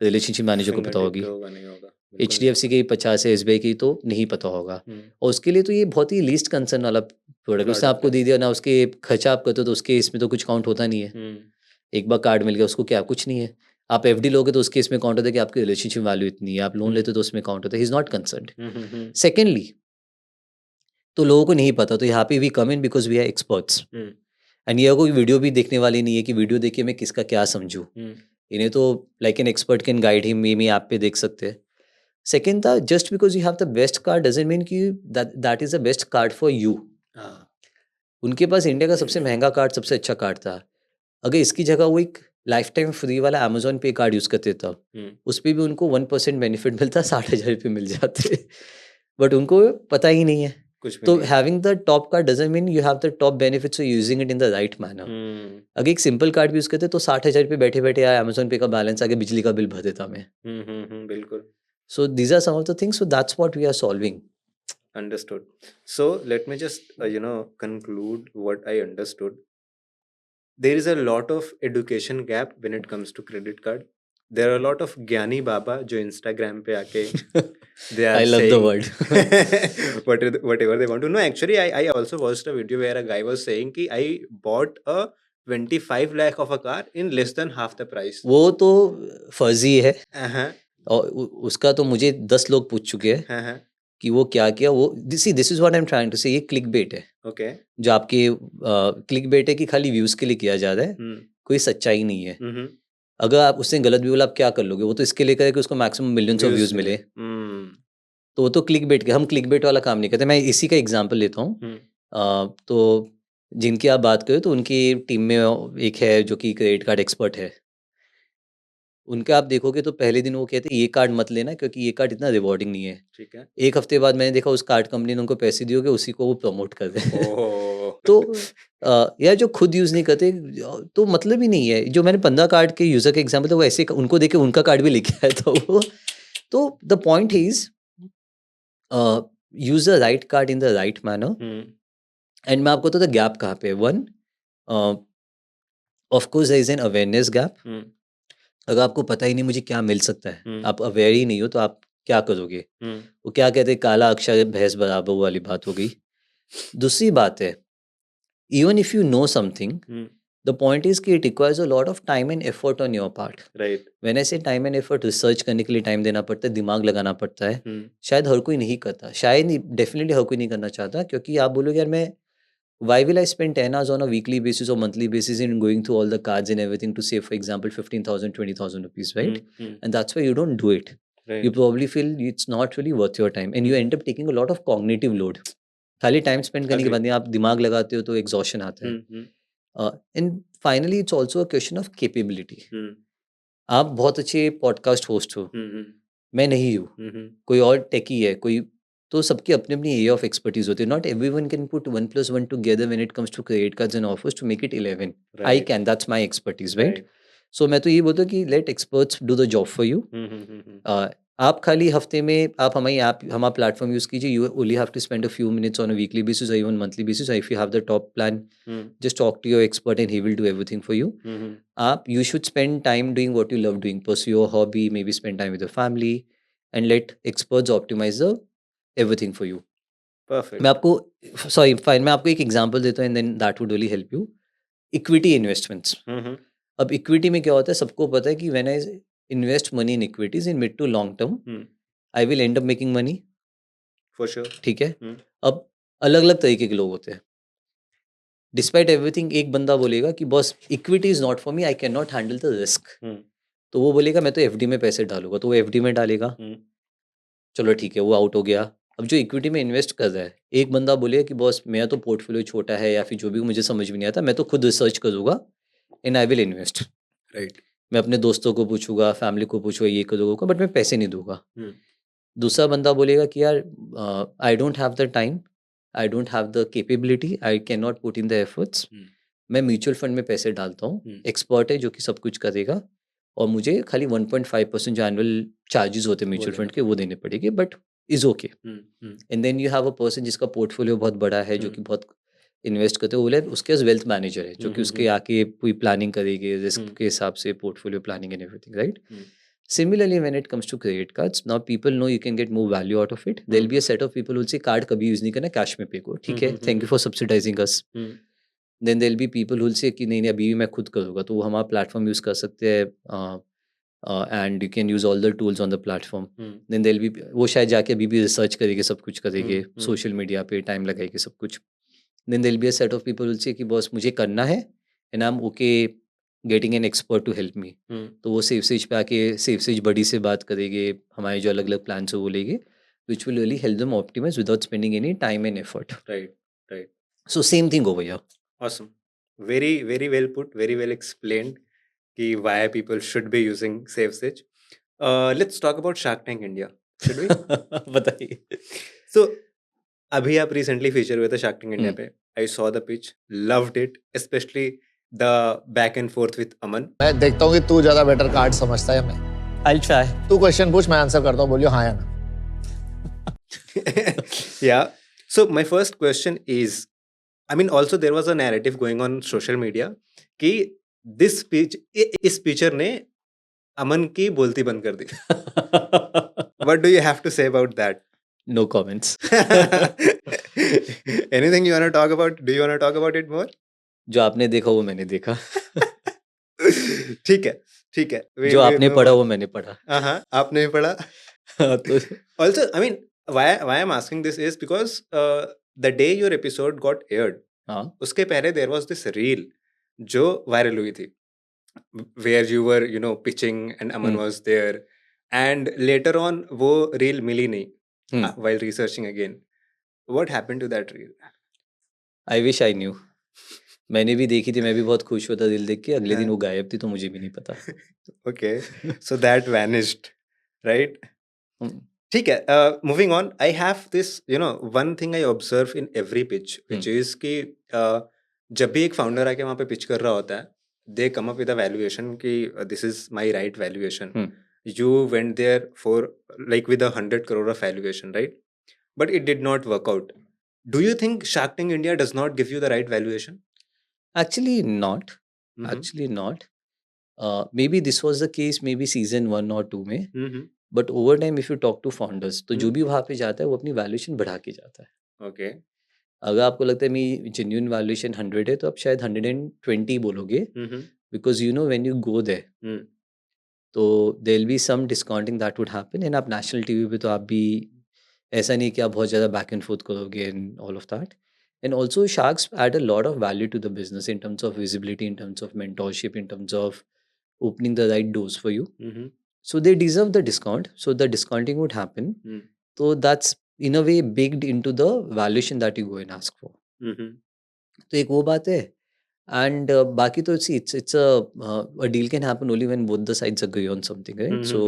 रिलेशनशिप मैनेजर को पता fingertip होगी। पे होगा नहीं होगा, बिल्कुल नहीं HDFC की 50 है, SBI की तो नहीं पता होगा। और उसके लिए तो ये बहुत ही लीस्ट कंसर्न वाला प्रोडक्ट, उसने Product आपको है। दे दिया ना, उसके खर्चा आप करते हो तो उसके इसमें तो कुछ काउंट होता नहीं है। एक बार कार्ड मिल गया उसको क्या कुछ नहीं है। आप FD लोगे तो उसके इसमें काउंट होता है कि आपकी रिलेशनशिप वैल्यू इतनी है, आप लोन लेते हो तो उसमें काउंट होता है। He is not concerned. Secondly, तो लोगों को नहीं पता, तो यहाँ पे we come in because we are experts. And ये कोई वीडियो भी देखने वाली नहीं है कि वीडियो देखिए मैं किसका क्या समझूं। इन्हें तो like an expert can guide him, मे ऐप पे देख सकते हैं। सेकेंड था, just because you have the best card doesn't mean कि that is the best card for you. उनके पास इंडिया का सबसे महंगा कार्ड, सबसे अच्छा कार्ड था। अगर इसकी जगह वो एक लाइफ टाइम फ्री वाला Amazon पे कार्ड यूज करते था, उस पर भी उनको 1% बेनिफिट मिलता, 60,000 रुपये मिल जाते। बट उनको पता ही नहीं है। कुछ भी तो नहीं। Having the top card doesn't mean you have the top benefits, so using it in the right manner. अगर एक सिंपल कार्ड भी यूज करते तो 60,000 रुपये बैठे बैठे आया, Amazon पे का बैलेंस आगे बिजली का बिल भर देता मैं। बिल्कुल। So these are some of the things. So that's what we are solving. Understood. So let me just conclude what I understood. There is a lot of education gap when it comes to credit card. There are a lot of Gyani Baba जो Instagram पे आके they are I love the saying word. whatever they want to. No, actually, I also watched a video where a guy was saying कि I bought a 25 lakh of a car in less than half the price. वो तो फर्जी है। हाँ, और उसका तो मुझे 10 लोग पूछ चुके हैं हाँ, कि वो क्या किया। वो this is what I am trying to say, ये क्लिक बेट है। okay. जो आपके क्लिक बेट है कि खाली व्यूज के लिए किया जा रहा है, कोई सच्चाई नहीं है। अगर आप उससे गलत भी बोला, आप क्या कर लोगे? वो तो इसके लिए करे कि उसको मैक्सिमम मिलियंस ऑफ व्यूज मिले। तो वो तो क्लिकबेट के, हम क्लिकबेट वाला काम नहीं करते। मैं इसी का एग्जांपल लेता हूँ। तो जिनकी आप बात करें तो उनकी टीम में एक है जो कि क्रेडिट कार्ड एक्सपर्ट है। उनका आप देखोगे तो पहले दिन वो कहते हैं ये कार्ड मत लेना क्योंकि ये कार्ड इतना रिवॉर्डिंग नहीं है। ठीक है। एक हफ्ते बाद मैंने देखा उस कार्ड कंपनी ने उनको पैसे दिए होंगे, उसी को वो प्रमोट कर रहे हैं। ओह तो यार जो खुद यूज़ नहीं करते तो मतलब ही नहीं है। जो मैंने 15 कार्ड के यूज़र का एग्जांपल था वो ऐसे उनको देख के उनका कार्ड भी लेके आया था वो। तो the point is use the right card in the right manner. And मैं आपको बताता गैप कहाँ पे है। One, of course there is an awareness gap. अगर आपको पता ही नहीं मुझे क्या मिल सकता है, आप अवेयर ही नहीं हो तो आप क्या करोगे? वो क्या कहते हैं, काला अक्षर भैंस बराबर, वो वाली बात हो गई। दूसरी बात है, even if you know something, the point is कि it requires a lot of time and effort on your part. Right. When I say time and effort, research करने के लिए टाइम देना पड़ता है, दिमाग लगाना पड़ता है। शायद हर कोई नहीं करता, शायद डेफिनेटली हर कोई नहीं करना चाहता, क्योंकि आप बोलोगे यार मैं why will I spend 10 hours on a weekly basis or monthly basis in going through all the cards and everything to save, for example, 15,000, 20,000 rupees, right? And that's why you don't do it. Right. You probably feel it's not really worth your time and you end up taking a lot of cognitive load. खाली time spend करने के बाद आप दिमाग लगाते हो तो exhaustion आता है। And finally it's also a question of capability. आप बहुत अच्छे पॉडकास्ट होस्ट हो, मैं नहीं हूँ, कोई और टेकी है, कोई, तो सबकी अपनी अपनी एरिया ऑफ एक्सपर्टीज होती है। Not everyone can put 1 + 1 together when it comes to credit cards and offers to make it 11। I can, that's my expertise, right? So मैं तो ये बोलता हूँ कि let experts do the job for you. आप खाली हफ्ते में आप हमारी ऐप, हमारा प्लेटफॉर्म यूज कीजिए। You only have to spend a few minutes on a weekly basis और even monthly basis. If you have the top plan, just talk to your expert and he will do everything for you. You should spend time doing what you love doing, pursue your hobby, maybe spend time with your family and let experts optimize the everything for you. Perfect. मैं आपको sorry fine मैं आपको एक example देता हूँ and then that would really help you. Equity investments. अब equity में क्या होता है, सबको पता है कि when I invest money in equities in mid to long term, I will end up making money for sure. ठीक है। अब अलग अलग तरीके के लोग होते हैं। डिस्पाइट एवरीथिंग, एक बंदा बोलेगा कि boss equity is not for me, I can not handle the risk. तो वो बोलेगा मैं तो एफडी में पैसे डालूंगा, तो वो एफडी में डालेगा। चलो ठीक है, वो आउट हो गया। अब जो इक्विटी में इन्वेस्ट कर रहा है, एक बंदा बोलेगा कि बॉस मेरा तो पोर्टफोलियो छोटा है या फिर जो भी मुझे समझ में नहीं आता, मैं तो खुद रिसर्च करूंगा and I will invest. Right. मैं अपने दोस्तों को पूछूंगा, फैमिली को पूछूंगा, ये करूंगा, बट मैं पैसे नहीं दूंगा। दूसरा बंदा बोलेगा कि यार I don't have the time, I don't have the capability, I can not put in the efforts. मैं म्यूचुअल फंड में पैसे डालता हूँ, एक्सपर्ट है जो कि सब कुछ करेगा और मुझे खाली 1.5% जो एनुअल चार्जेस होते हैं म्यूचुअल फंड के वो देने पड़ेंगे, but is okay. And then you have a person जिसका पोर्टफोलियो बहुत बड़ा है, जो कि बहुत इन्वेस्ट करते हैं, वो उसके पास वेल्थ मैनेजर है जो कि उसके आके पूरी प्लानिंग करेगी रिस्क के हिसाब से, portfolio planning and everything, right? Similarly, when it comes to credit cards, now people know you can get more value out of it. There'll be a set of people who will say card कभी use नहीं करना, cash में pay करो, ठीक है, thank you for subsidizing us. Then there'll be people who will say कि नहीं नहीं अभी भी मैं खुद करूँगा, तो वो हमारा प्लेटफॉर्म यूज़ कर सकते हैं and you can use all the tools on the platform. Then there'll be वो शायद जाके अभी भी रिसर्च करेंगे, सब कुछ करेंगे, सोशल मीडिया पे टाइम लगाएंगे, सब कुछ. Then there'll be a set of people who will say कि बॉस मुझे करना है and I'm okay getting an expert to help me. तो वो सेफ सेज पे आके सेफ सेज बडी से बात करेंगे, हमारे जो अलग अलग प्लान से वो लेंगे, which will really help them optimize without spending any time and effort. Right. So same thing over here. Awesome. Very very well put, very well explained कि why people should be using SafeSage. Let's talk about Shark Tank India. Should we? बताइए. So अभी आप recently feature हुए थे shark Tank India पे. I saw the pitch, loved it, specially the back and forth with Aman. मैं देखता हूँ कि तू ज्यादा बेटर कार्ड समझता है मैं. I'll try. तू क्वेश्चन पूछ, मैं आंसर करता हूँ, बोलियो हाँ या ना. Yeah. So my first question is, I mean, also there was a narrative going on social media कि this speech, इस speaker ने अमन की बोलती बंद कर दी. What do you have to say about that? No comments. Anything you want to talk about? Do you want to talk about it more? जो आपने देखा वो मैंने देखा. ठीक है, ठीक है. जो आपने पढ़ा वो मैंने पढ़ा. हाँ, आपने पढ़ा. तो also, I mean, why I'm asking this is because the day your episode got aired, उसके पहले there was this reel जो वायरल हुई थी, where you were, you know, pitching and Aman was there, and later on वो reel मिली नहीं. while researching again. What happened to that reel? I wish I knew. मैंने भी देखी थी, मैं भी बहुत खुश होता दिल देख के, अगले दिन हाँ। वो गायब थी, तो मुझे भी नहीं पता। Okay, so that vanished, right? हम्म, ठीक है, moving on, I have this one thing I observe in every pitch which is कि जब भी एक फाउंडर आके वहाँ पे पिच कर रहा होता है, they come up with a valuation कि this is my right valuation. You went there for like with 100 crore of valuation, right? But it did not work out. Do you think Shark Tank India does not give you the right valuation? Actually not. Mhm. Actually not. Maybe this was the case, maybe season 1 or 2 में, Mhm. But over time if you talk to founders, तो जो हम्म. भी वहाँ पे जाता है वो अपनी वैल्यूएशन बढ़ा के जाता है। Okay. अगर आपको लगता है मेरी जेन्युइन वैल्यूएशन 100 है, तो आप शायद 120 बोलोगे, Mhm. Because you know when you go there, hmm. तो there will be some discounting that would happen. And आप नेशनल टीवी पे तो आप भी ऐसा नहीं कि आप बहुत ज़्यादा बैक एंड फोर्थ करोगे and all of that. And also sharks add a lot of value to the business in terms of visibility, in terms of mentorship, in terms of opening the right doors for you. Mhm. So they deserve the discount. So the discounting would happen. Hmm. So that's in a way baked into the valuation that you go and ask for. Mhm. तो एक वो बात है। And बाकी तो it's a deal can happen only when both the sides agree on something, right? Mhm. So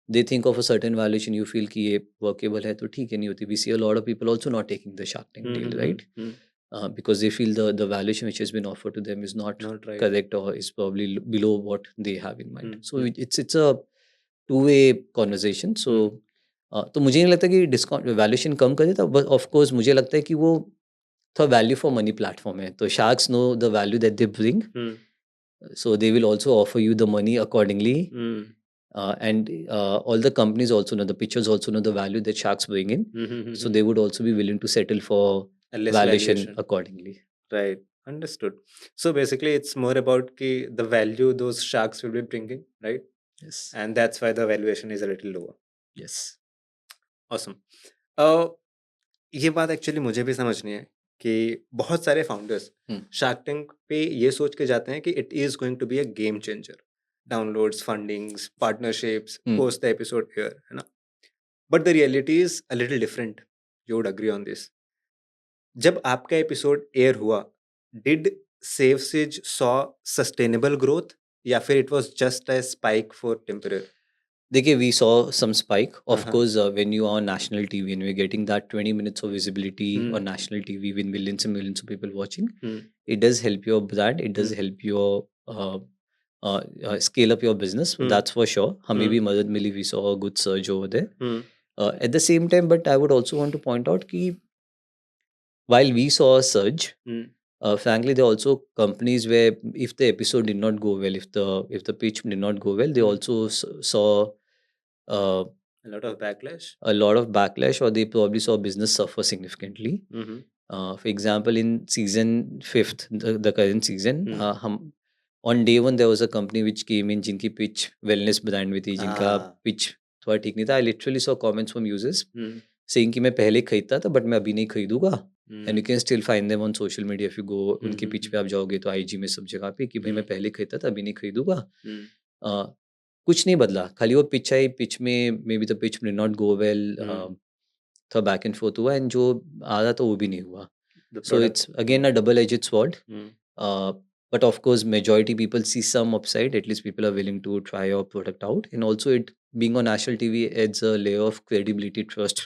they think of a certain valuation, you feel कि ये workable है, तो ठीक है, नहीं होती। We see a lot of people also not taking the Shark Tank deal, Mhm. right? Mhm. Because they feel the valuation which has been offered to them is not Not right. correct, or is probably below what they have in mind. Hmm. So Hmm. it's a two-way conversation. So तो मुझे नहीं लगता कि discount valuation कम करे, तो of course मुझे लगता है कि वो थोड़ा वैल्यू फॉर मनी प्लेटफॉर्म है, तो sharks know the value that they bring, Hmm. so they will also offer you the money accordingly. Hmm. And all the companies also know, the pitchers also know the value that sharks bring in, Mhm. so they would also be willing to settle for A less valuation valuation. accordingly. Right. Understood. So basically, it's more about the value those sharks will be bringing, right? Yes. And that's why the valuation is a little lower. Yes. Awesome. ये बात actually मुझे भी समझनी है कि बहुत सारे founders shark tank पे ये सोच के जाते हैं कि it is going to be a game changer, downloads, fundings, partnerships post the episode air, है ना? But the reality is a little different. You would agree on this. जब आपका एपिसोड एयर हुआ, did SaveSage saw sustainable growth या फिर it was just a spike for temporary? देखिए, we saw some spike. Of Uh-huh. course, when you are on national TV and we're getting that 20 minutes of visibility on national TV with millions and millions of people watching, it does help your brand. It does help your scale up your business. That's for sure. हमें भी मदद मिली. We saw a good surge over there. At the same time, but I would also want to point out कि while we saw a surge, frankly, there are also companies where if the episode did not go well, if the pitch did not go well, they also saw A lot of backlash. or they probably saw business suffer significantly. For example, in season 5th, the current season, on day 1 there was a company which came in जिनकी pitch wellness brand में थी, जिनका pitch थोड़ा ठीक नहीं था. I literally saw comments from users saying कि मैं पहले खरीदता था but मैं अभी नहीं खरीदूंगा. And you can still find them on social media if you go. उनकी pitch पे आप जाओगे तो IG में सब जगह पे कि भाई मैं पहले खरीदता था, अभी नहीं खरीदूंगा. कुछ नहीं बदला, खाली वो पिच आई. पिच में may be the pitch did not go well, थोड़ा बैक एंड फोर्थ हुआ, एंड जो आ रहा था वो भी नहीं हुआ. So it's again a double aged sword. But of course, majority people see some upside. At least people are willing to try your product out. And also, it being on national TV adds a layer of credibility, trust.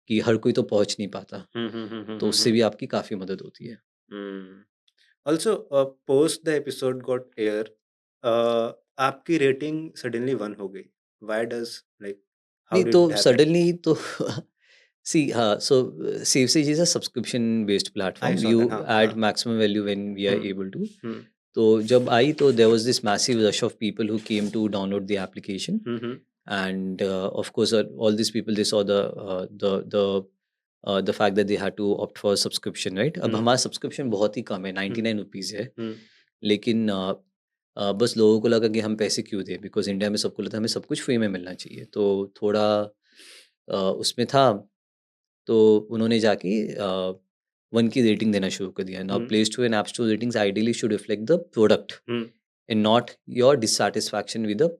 कि हर कोई तो पहुंच नहीं पाता, तो उससे भी आपकी काफी मदद होती है. Also, post the episode got air, आपकी रेटिंग सडनली 1 हो गई. Why does how नहीं did तो it happen? सडनली तो see, so SafeSage is a subscription based platform. I saw You that, add maximum value when we are able to. तो जब आई तो there was this massive rush of people who came to download the application. And of course, all these people, they saw the fact that they had to opt for a subscription, right? अब हमारा subscription बहुत ही कम है, 99 rupees है. लेकिन बस लोगों को लगा कि हम पैसे क्यों दें, बिकॉज इंडिया में सबको लगता है हमें सब कुछ फ्री में मिलना चाहिए. तो थोड़ा उसमें था, तो उन्होंने जाके 1 की रेटिंग देना शुरू कर दिया. Now play store and app store ratings ideally should reflect the product and not your dissatisfaction with the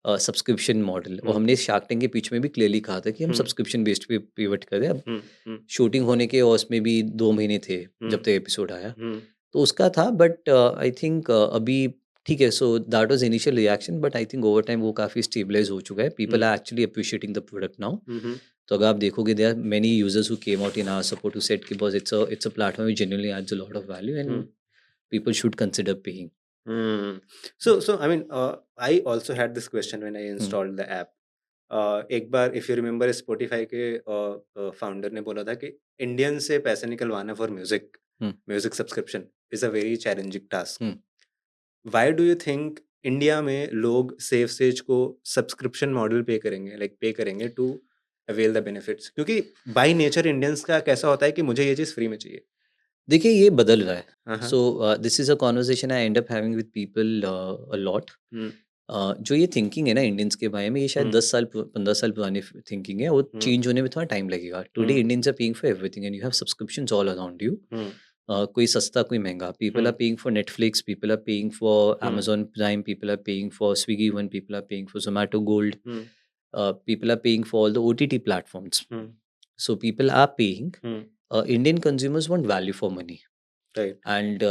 subscription model, और हम्म, हमने शार्क टैंक के पिच में भी क्लियरली कहा था कि हम हम्म, सब्सक्रिप्शन बेस्ड पे पिवट करें। अब हम्म, शूटिंग होने के और उसमें भी 2 महीने थे जब तक एपिसोड आया, तो उसका था। बट आई थिंक अभी ठीक है। So that was initial reaction, but I think over time वो काफ़ी स्टेबलाइज हो चुका है। People are actually appreciating the product now. तो अगर आप देखोगे, there are many users who came out in our support to set कि बस it's a platform which genuinely adds a lot of value and people should consider paying. So I mean, I also had this question when I installed the app. एक बार if you remember Spotify के founder ने बोला था कि Indian से पैसे निकलवाना for music subscription is a very challenging task. Why do you think India में लोग सेफ सेज को सब्सक्रिप्शन मॉडल पे करेंगे, लाइक पे करेंगे टू अवेल द बेनिफिट्स? क्योंकि बाय नेचर इंडियंस का कैसा होता है कि मुझे ये चीज़ फ्री में चाहिए। देखिए, ये बदल रहा है। हाँ हाँ। So this is a conversation I and up having with people a lot. जो ये थिंकिंग है ना इंडियंस के बारे में, ये शायद 10 साल 15 साल पुरानी थिंकिंग है। वो चेंज होने में थोड़ा टाइम लगेगा। Today Indians are paying for everything and you have subscriptions all around you. कोई सस्ता कोई महंगा, people are paying for Netflix, people are paying for Amazon Prime, people are paying for Swiggy one, people are paying for Zomato gold, people are paying for all the OTT platforms. So people are paying. Indian consumers want value for money. Right. And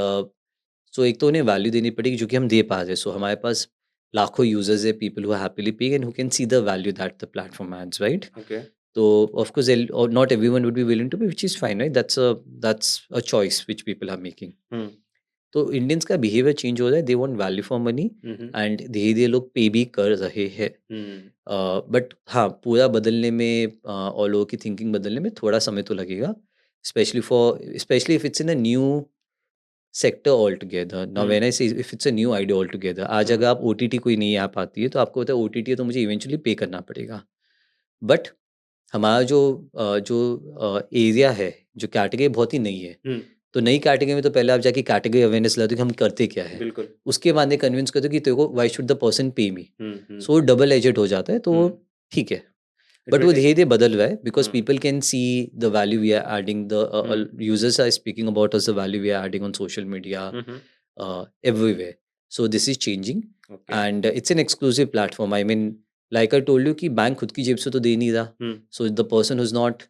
so एक तो उन्हें value देनी पड़ेगी जो कि हम दे पा रहे हैं। सो हमारे पास लाखों यूजर्स है, people who are happily paying and who can see the value that the platform adds, right? Okay. तो of course not everyone would be willing to pay, which is fine, right? That's a choice which people are making. तो Indians का behaviour change हो रहा है। They want value for money and धीरे धीरे लोग पे भी कर रहे हैं। बट हाँ, पूरा बदलने में और लोगों की थिंकिंग बदलने में थोड़ा समय तो लगेगा, specially if it's in a new sector all together. Now when I say if it's a new idea all together, आज अगर आप ओटीटी कोई नई ऐप आती है तो आपको पता है ओटीटी है तो मुझे इवेंचुअली पे करना पड़ेगा। बट हमारा जो एरिया है, जो कैटेगरी बहुत ही नई है, तो नई कैटेगरी में तो पहले आप जाके कैटेगरी अवेयरनेस लाते हो कि हम करते क्या है। बिल्कुल। उसके बाद में कन्विंस करते हो कि तेरे को व्हाई शुड द पर्सन पे मी। सो डबल एजेड हो जाता है, तो ठीक है। बट वो धीरे धीरे बदल रहा है because people can see the value we are adding, the users are speaking about us the value we are adding on social media everywhere. So this is changing and it's an exclusive platform. I mean like I told you कि bank खुद की जेब से तो दे नहीं रहा। So the person who's not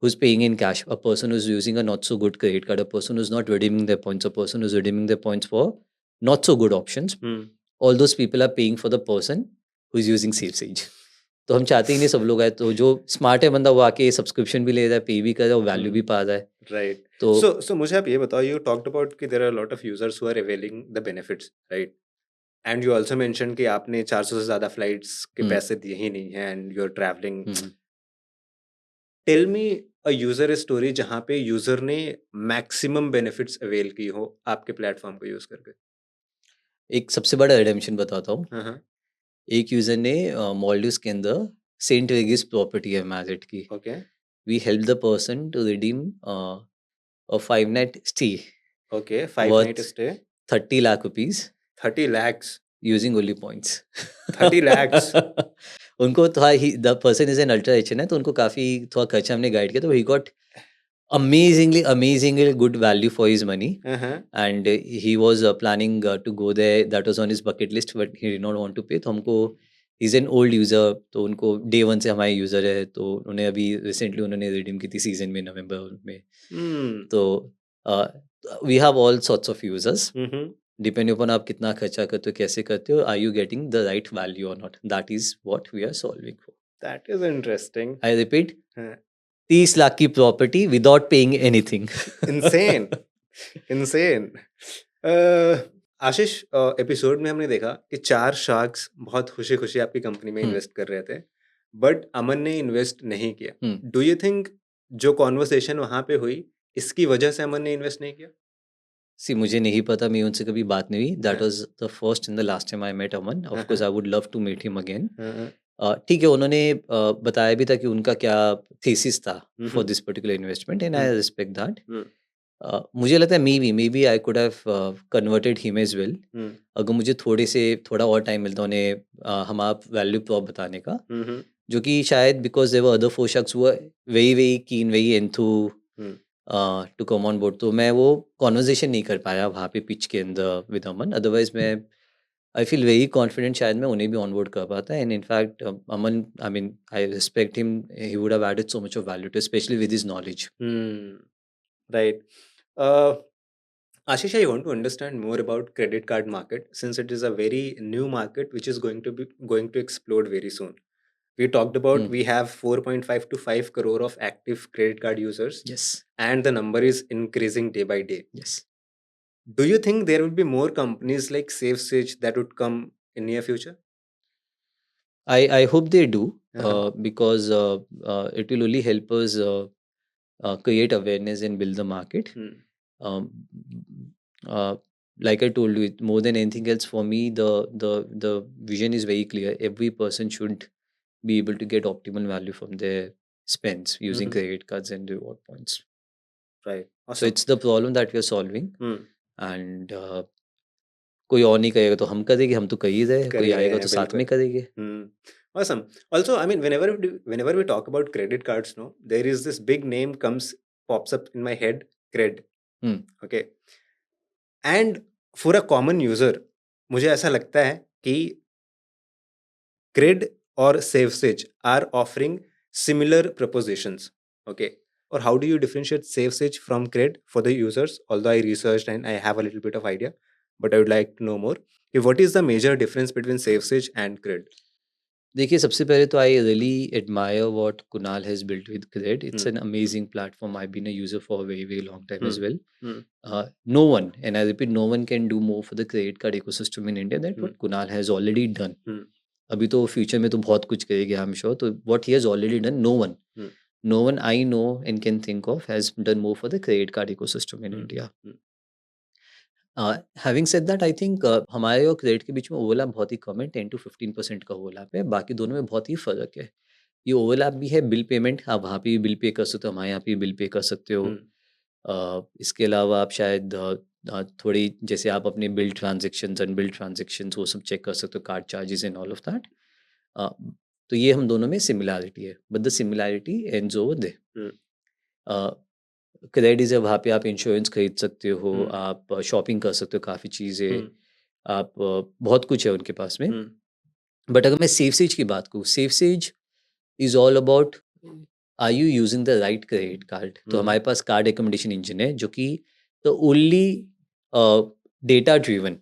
who's paying in cash, a person who's using a not so good credit card, a person who's not redeeming their points, a person who's redeeming their points for not so good options, all those people are paying for the person who's using SafeSage. तो हम चाहते ही नहीं सब लोग आए, तो जो smart है बंदा वो आके सब्सक्रिप्शन भी ले रहा है, पे भी कर रहा है, वैल्यू भी पा रहा है। राइट। तो सो मुझे आप ये बताओ, यू टॉक्ड अबाउट कि there are lot of users who are availing the benefits, right? And you also mention कि आपने 400 से ज्यादा फ्लाइट्स के पैसे दिए ही नहीं हैं and you are travelling. Tell me a user story जहाँ पे यूजर ने मैक्सिमम बेनिफिट्स अवेल की हो आपके प्लेटफॉर्म को यूज करके। एक सबसे बड़ा रिडेम्पशन बताता हूँ। एक यूजर ने मॉल्डिव्स के अंदर सेंट वेगिस प्रॉपर्टी है मैरिट की। Okay. We help the person to redeem a 5 night stay okay, 5 worth night stay 30 lakh rupees 30 lakhs using only points. 30 lakhs। उनको थोड़ा the person is an ultra H है, तो उनको काफ़ी थोड़ा खर्चा हमने गाइड किया, तो he got amazingly good value for his money. And he was planning to go there. That was on his bucket list, but he did not want to pay. तो हमको he's an old user, तो उनको day one से हमारे user है, तो उन्हें अभी रिसेंटली उन्होंने रिडीम की थी सीजन में, नवंबर में। तो we have all sorts of users. Depending upon आप कितना खर्चा करते हो, कैसे करते हो, are you getting the right value or not? That is what we are solving for. That is interesting. I repeat, 30 lakh की property without paying anything. Insane. Insane. आशीष, episode में हमने देखा कि 4 शार्क्स बहुत खुशी खुशी आपकी कंपनी में इन्वेस्ट कर रहे थे, बट अमन ने इन्वेस्ट नहीं किया। डू यू थिंक जो कॉन्वर्सेशन वहां पे हुई, इसकी वजह से अमन ने इन्वेस्ट नहीं किया? सी मुझे नहीं पता, मैं उनसे कभी बात नहीं हुई। That was the first and the last time I met Aman. Of course I would love to meet him again. ठीक है, उन्होंने बताया भी था कि उनका क्या थीसिस था for this particular investment and I respect that. मुझे लगता है maybe I could have converted him as well, अगर मुझे थोड़ा और टाइम मिलता उन्हें हमारा वैल्यू प्रॉप बताने का, जो कि शायद बिकॉज देयर वर अदर 4 शख्स who were very keen, very enthu to come on board, तो मैं वो कॉन्वर्जेशन नहीं कर पाया वहाँ पे पिच के अंदर विद अमन। अदरवाइज मैं आई फील वेरी कॉन्फिडेंट शायद मैं उन्हें भी ऑनबोर्ड कर पाता and in fact Aman I mean I respect him he would have added so much of value to specially with his knowledge right Ashish, I want to understand more about credit card market since it is a very new market which is going to explode very soon. We talked about we have 4.5 to 5 crore of active credit card users yes and the number is increasing day by day. yes Do you think there will be more companies like SafeSage that would come in near future? I hope they do Uh-huh. because it will only help us create awareness and build the market. Um, uh, like I told you, more than anything else, for me, the vision is very clear. Every person should be able to get optimal value from their spends using credit cards and reward points. Right. So Awesome. it's the problem that we are solving, and कोई और नहीं करेगा तो हम करेंगे, हम तो कर ही रहे हैं, कोई आएगा तो साथ में करेंगे. Awesome. Also, I mean, whenever we talk about credit cards, no, there is this big name pops up in my head, Cred. Okay. And for a common user, मुझे ऐसा लगता है कि Cred or SafeSage are offering similar propositions. Okay. Or how do you differentiate SafeSage from Cred for the users? Although I researched and I have a little bit of idea, but I would like to know more. What is the major difference between SafeSage and Cred? देखिए, सबसे पहले तो I really admire what Kunal has built with CRED. It's an amazing platform. I been a user for a very very long time as well. No one, and I repeat, no one can do more for the credit card ecosystem in India than what Kunal has already done. अभी तो future में तो बहुत कुछ करेंगे, I am sure. तो what he has already done, no one I know and can think of has done more for the credit card ecosystem in India. Having said that, I think हमारे और credit के बीच में overlap बहुत ही कम है. 10 to 15% का overlap है. बाकी दोनों में बहुत ही फ़र्क है. ये ओवरलैप भी है बिल पेमेंट. आप वहाँ पे भी बिल पे कर सकते हो, हमारे यहाँ पे भी बिल पे कर सकते हो. इसके अलावा आप शायद थोड़ी, जैसे आप अपने बिल ट्रांजेक्शन्स, अनबिल ट्रांजेक्शन्स, वो सब चेक कर सकते हो, card charges and all of that. तो ये हम दोनों में सिमिलैरिटी है, but the similarity ends over there. Credit है, वहाँ पे आप इंश्योरेंस खरीद सकते हो, आप शॉपिंग कर सकते हो, काफ़ी चीज़ें, आप बहुत कुछ है उनके पास में. बट अगर मैं SafeSage की बात करूँ, SafeSage is all about are you using the right credit card. तो हमारे पास कार्ड रिकमेंडेशन इंजन है, जो कि the only data driven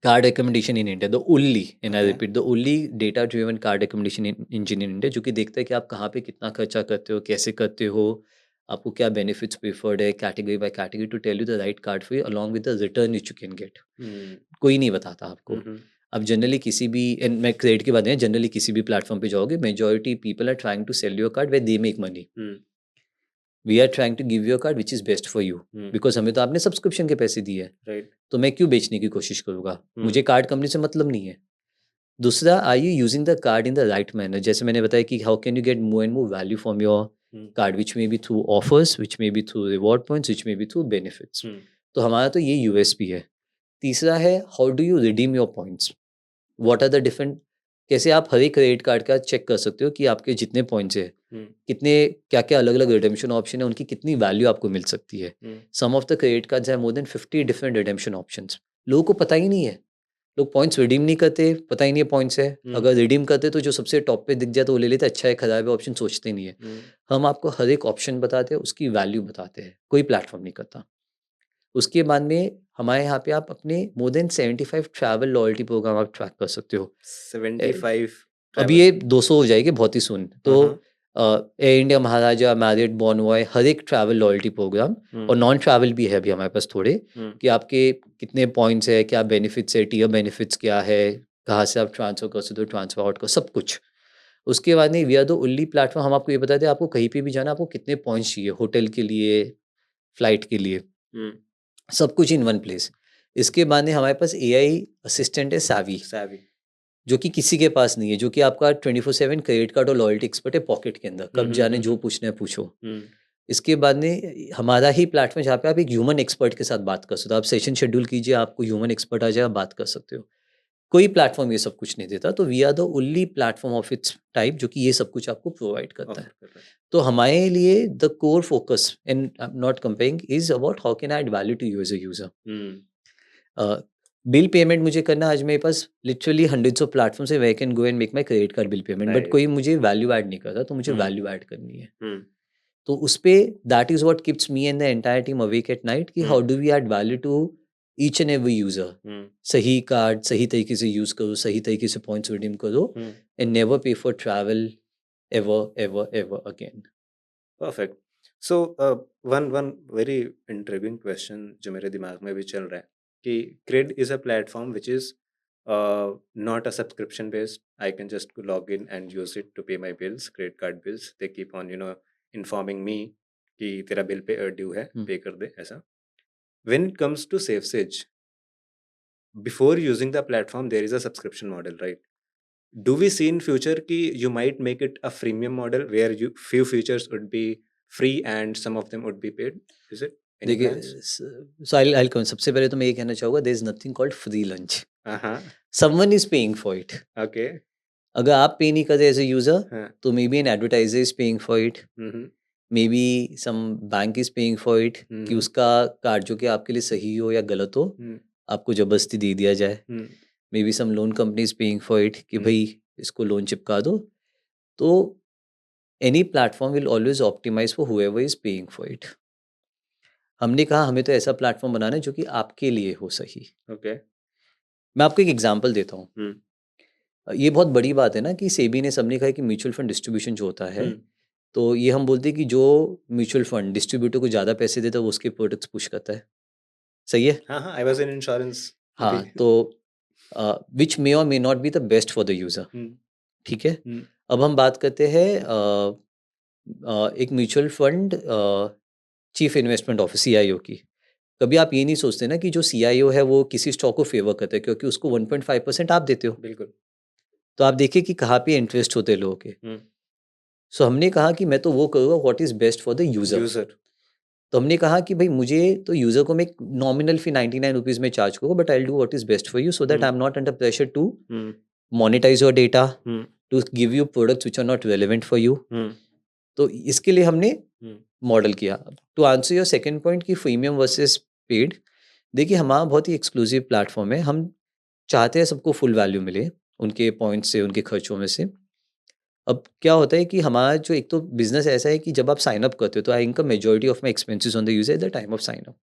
card recommendation in India, the only, and I repeat, the only data driven card recommendation engine in India, जो कि देखता है कि आप कहाँ पे कितना खर्चा करते हो, कैसे करते हो, आपको क्या बेनिफिट्स प्रीफर्ड है, category by category, to tell you the right card for you along with the return which you can get. कोई नहीं बताता आपको. अब जनरली किसी भी, एंड मैं क्रेडिट की बात नहीं, जनरली किसी भी प्लेटफॉर्म पे जाओगे, majority people are trying to sell your card where they make money. We are trying to give your card which is best for you, because हमें तो आपने सब्सक्रिप्शन के पैसे दिए हैं, तो मैं क्यों बेचने की कोशिश करूंगा. मुझे कार्ड कंपनी से मतलब नहीं है. दूसरा, are you using the card in the right manner. जैसे मैंने बताया कि how can you get more and more value from your card, which may be through offers, which may be through reward points, which may be through benefits. तो हमारा तो ये USP है. तीसरा है, how do you redeem your points. What are the different, कैसे आप हर एक क्रेडिट कार्ड का चेक कर सकते हो कि आपके जितने पॉइंट्स है, कितने, क्या क्या अलग अलग रिडेम्पशन ऑप्शन है, उनकी कितनी वैल्यू आपको मिल सकती है. Some of the credit cards have more than 50 different redemption options. लोगों को पता ही नहीं है, लोग पॉइंट्स रिडीम नहीं करते, पता ही नहीं है पॉइंट्स है. अगर रिडीम करते तो जो सबसे टॉप पे दिख जाए तो वो ले लेते, अच्छा है खराब है ऑप्शन सोचते नहीं है. हम आपको हर एक ऑप्शन बताते हैं, उसकी वैल्यू बताते हैं, कोई प्लेटफॉर्म नहीं करता. उसके बाद में हमारे यहाँ पे आप अपने more than 75 travel loyalty program आप ट्रैक कर सकते हो. 75 अभी ये 200 हो जाएगी बहुत ही सुन. तो एयर इंडिया, महाराजा, मैरियट, बॉनवॉय, हर एक ट्रैवल लॉयल्टी प्रोग्राम, और नॉन ट्रैवल भी है अभी हमारे पास थोड़े, कि आपके कितने पॉइंट्स है, क्या बेनिफिट्स है, टियर बेनिफिट्स क्या है, कहाँ से आप ट्रांसफर कर सकते हो, ट्रांसफर आउट कर, सब कुछ. उसके बाद नहीं, we are the only platform, हम आपको ये बताते हैं आपको कहीं पे भी जाना, आपको कितने पॉइंट्स चाहिए, होटल के लिए, फ्लाइट के लिए, सब कुछ इन वन प्लेस. इसके बाद में हमारे पास AI असिस्टेंट है, सावी, जो कि किसी के पास नहीं है, जो कि आपका 24/7 क्रेडिट कार्ड और लॉयल्टी एक्सपर्ट है पॉकेट के अंदर, कब जाने जो पूछना है पूछो. इसके बाद में हमारा ही प्लेटफॉर्म जहाँ पे आप एक ह्यूमन एक्सपर्ट के साथ बात कर सकते हो. आप सेशन शेड्यूल कीजिए, आपको ह्यूमन एक्सपर्ट आ जाएगा, बात कर सकते हो. कोई प्लेटफॉर्म ये सब कुछ नहीं देता. तो we are the only platform of its type जो कि ये सब कुछ आपको प्रोवाइड करता है. तो हमारे लिए the core focus, and I am not comparing, is about how can I add value to you as a user. Bill payment मुझे करना, आज मेरे पास लिटरली हंड्रेड्स ऑफ प्लेटफॉर्म्स है, we can go and make my credit card bill payment, but right. कोई मुझे value add नहीं करता, तो मुझे हम्म वैल्यू ऐड करनी है। हम्म तो उस पे that is what keeps me and the entire team awake at night कि how do we add value to each and every user. Hmm सही कार्ड सही तरीके से यूज करो, सही तरीके से पॉइंट्स रिडीम करो, hmm and never pay for travel ever ever ever again. Perfect. So one one very intriguing question जो मेरे दिमाग में भी चल रहा है कि Cred is a platform which is not a subscription based. I can just log in and use it to pay my bills, credit card bills. They keep on informing me कि तेरा बिल पे ड्यू है, पे कर दे ऐसा. When it comes to SafeSage, before using the platform there is a subscription model, right? Do we see in future कि you might make it a freemium model where you few features would be free and some of them would be paid? Is it any देखिए, plans? so I'll come. सबसे पहले तो मैं ये कहना चाहूँगा, there is nothing called free lunch. Uh-huh. Someone is paying for it. Okay. अगर आप पे नहीं कर रहे एज ए यूजर, हाँ. तो may be an advertiser is paying for it, Mm-hmm. May be some bank is paying for it, कि hmm. उसका कार्ड जो कि आपके लिए सही हो या गलत हो, Mm. आपको जबरदस्ती दे दिया जाए। Mm. May be some loan company is paying for it कि हम्म. भाई इसको लोन चिपका दो। तो any platform will always optimize for whoever is paying for it. हमने कहा हमें तो ऐसा प्लेटफॉर्म बनाना है जो कि आपके लिए हो सही। Okay. मैं आपको एक एग्जांपल देता हूँ। हम्म. ये बहुत बड़ी बात है ना कि सेबी ने सबने कहा कि म्यूचुअल फंड डिस्ट्रीब्यूशन जो होता है, हम्म. तो ये हम बोलते हैं कि जो म्यूचुअल फंड डिस्ट्रीब्यूटर को ज़्यादा पैसे देता है वो उसके प्रोडक्ट्स पुश करता है। सही है? हाँ हाँ, I was in insurance. हाँ, तो विच मे और may not be the best for the user. Hmm. ठीक है? हम्म. अब हम बात करते हैं एक mutual fund chief investment officer CIO की। कभी आप ये नहीं सोचते ना कि जो CIO है वो किसी स्टॉक को फेवर करता है, क्योंकि उसको 1.5% आप देते हो। बिल्कुल. तो आप देखिए कि कहाँ पे इंटरेस्ट होते हैं लोगों के। हम्म. सो हमने कहा कि मैं तो वो करूँगा what is best for the user. User. तो हमने कहा कि भाई मुझे तो यूज़र को मैं एक नॉमिनल फी 99 रुपीज़ में चार्ज करूँगा, but I will do what is best for you so that I am not under pressure to hmm. Monetize your data, hmm. To give you products which are not relevant for you. Hmm. तो इसके लिए हमने hmm. Model किया। To answer your second point कि premium versus paid, देखिए हमारा बहुत ही exclusive platform है। हम चाहते हैं सबको फुल वैल्यू मिले उनके पॉइंट्स से, उनके खर्चों में से। अब क्या होता है कि हमारा जो एक तो बिजनेस ऐसा है कि जब आप साइन अप करते हो तो I income majority of my expenses on the user at the time of sign up.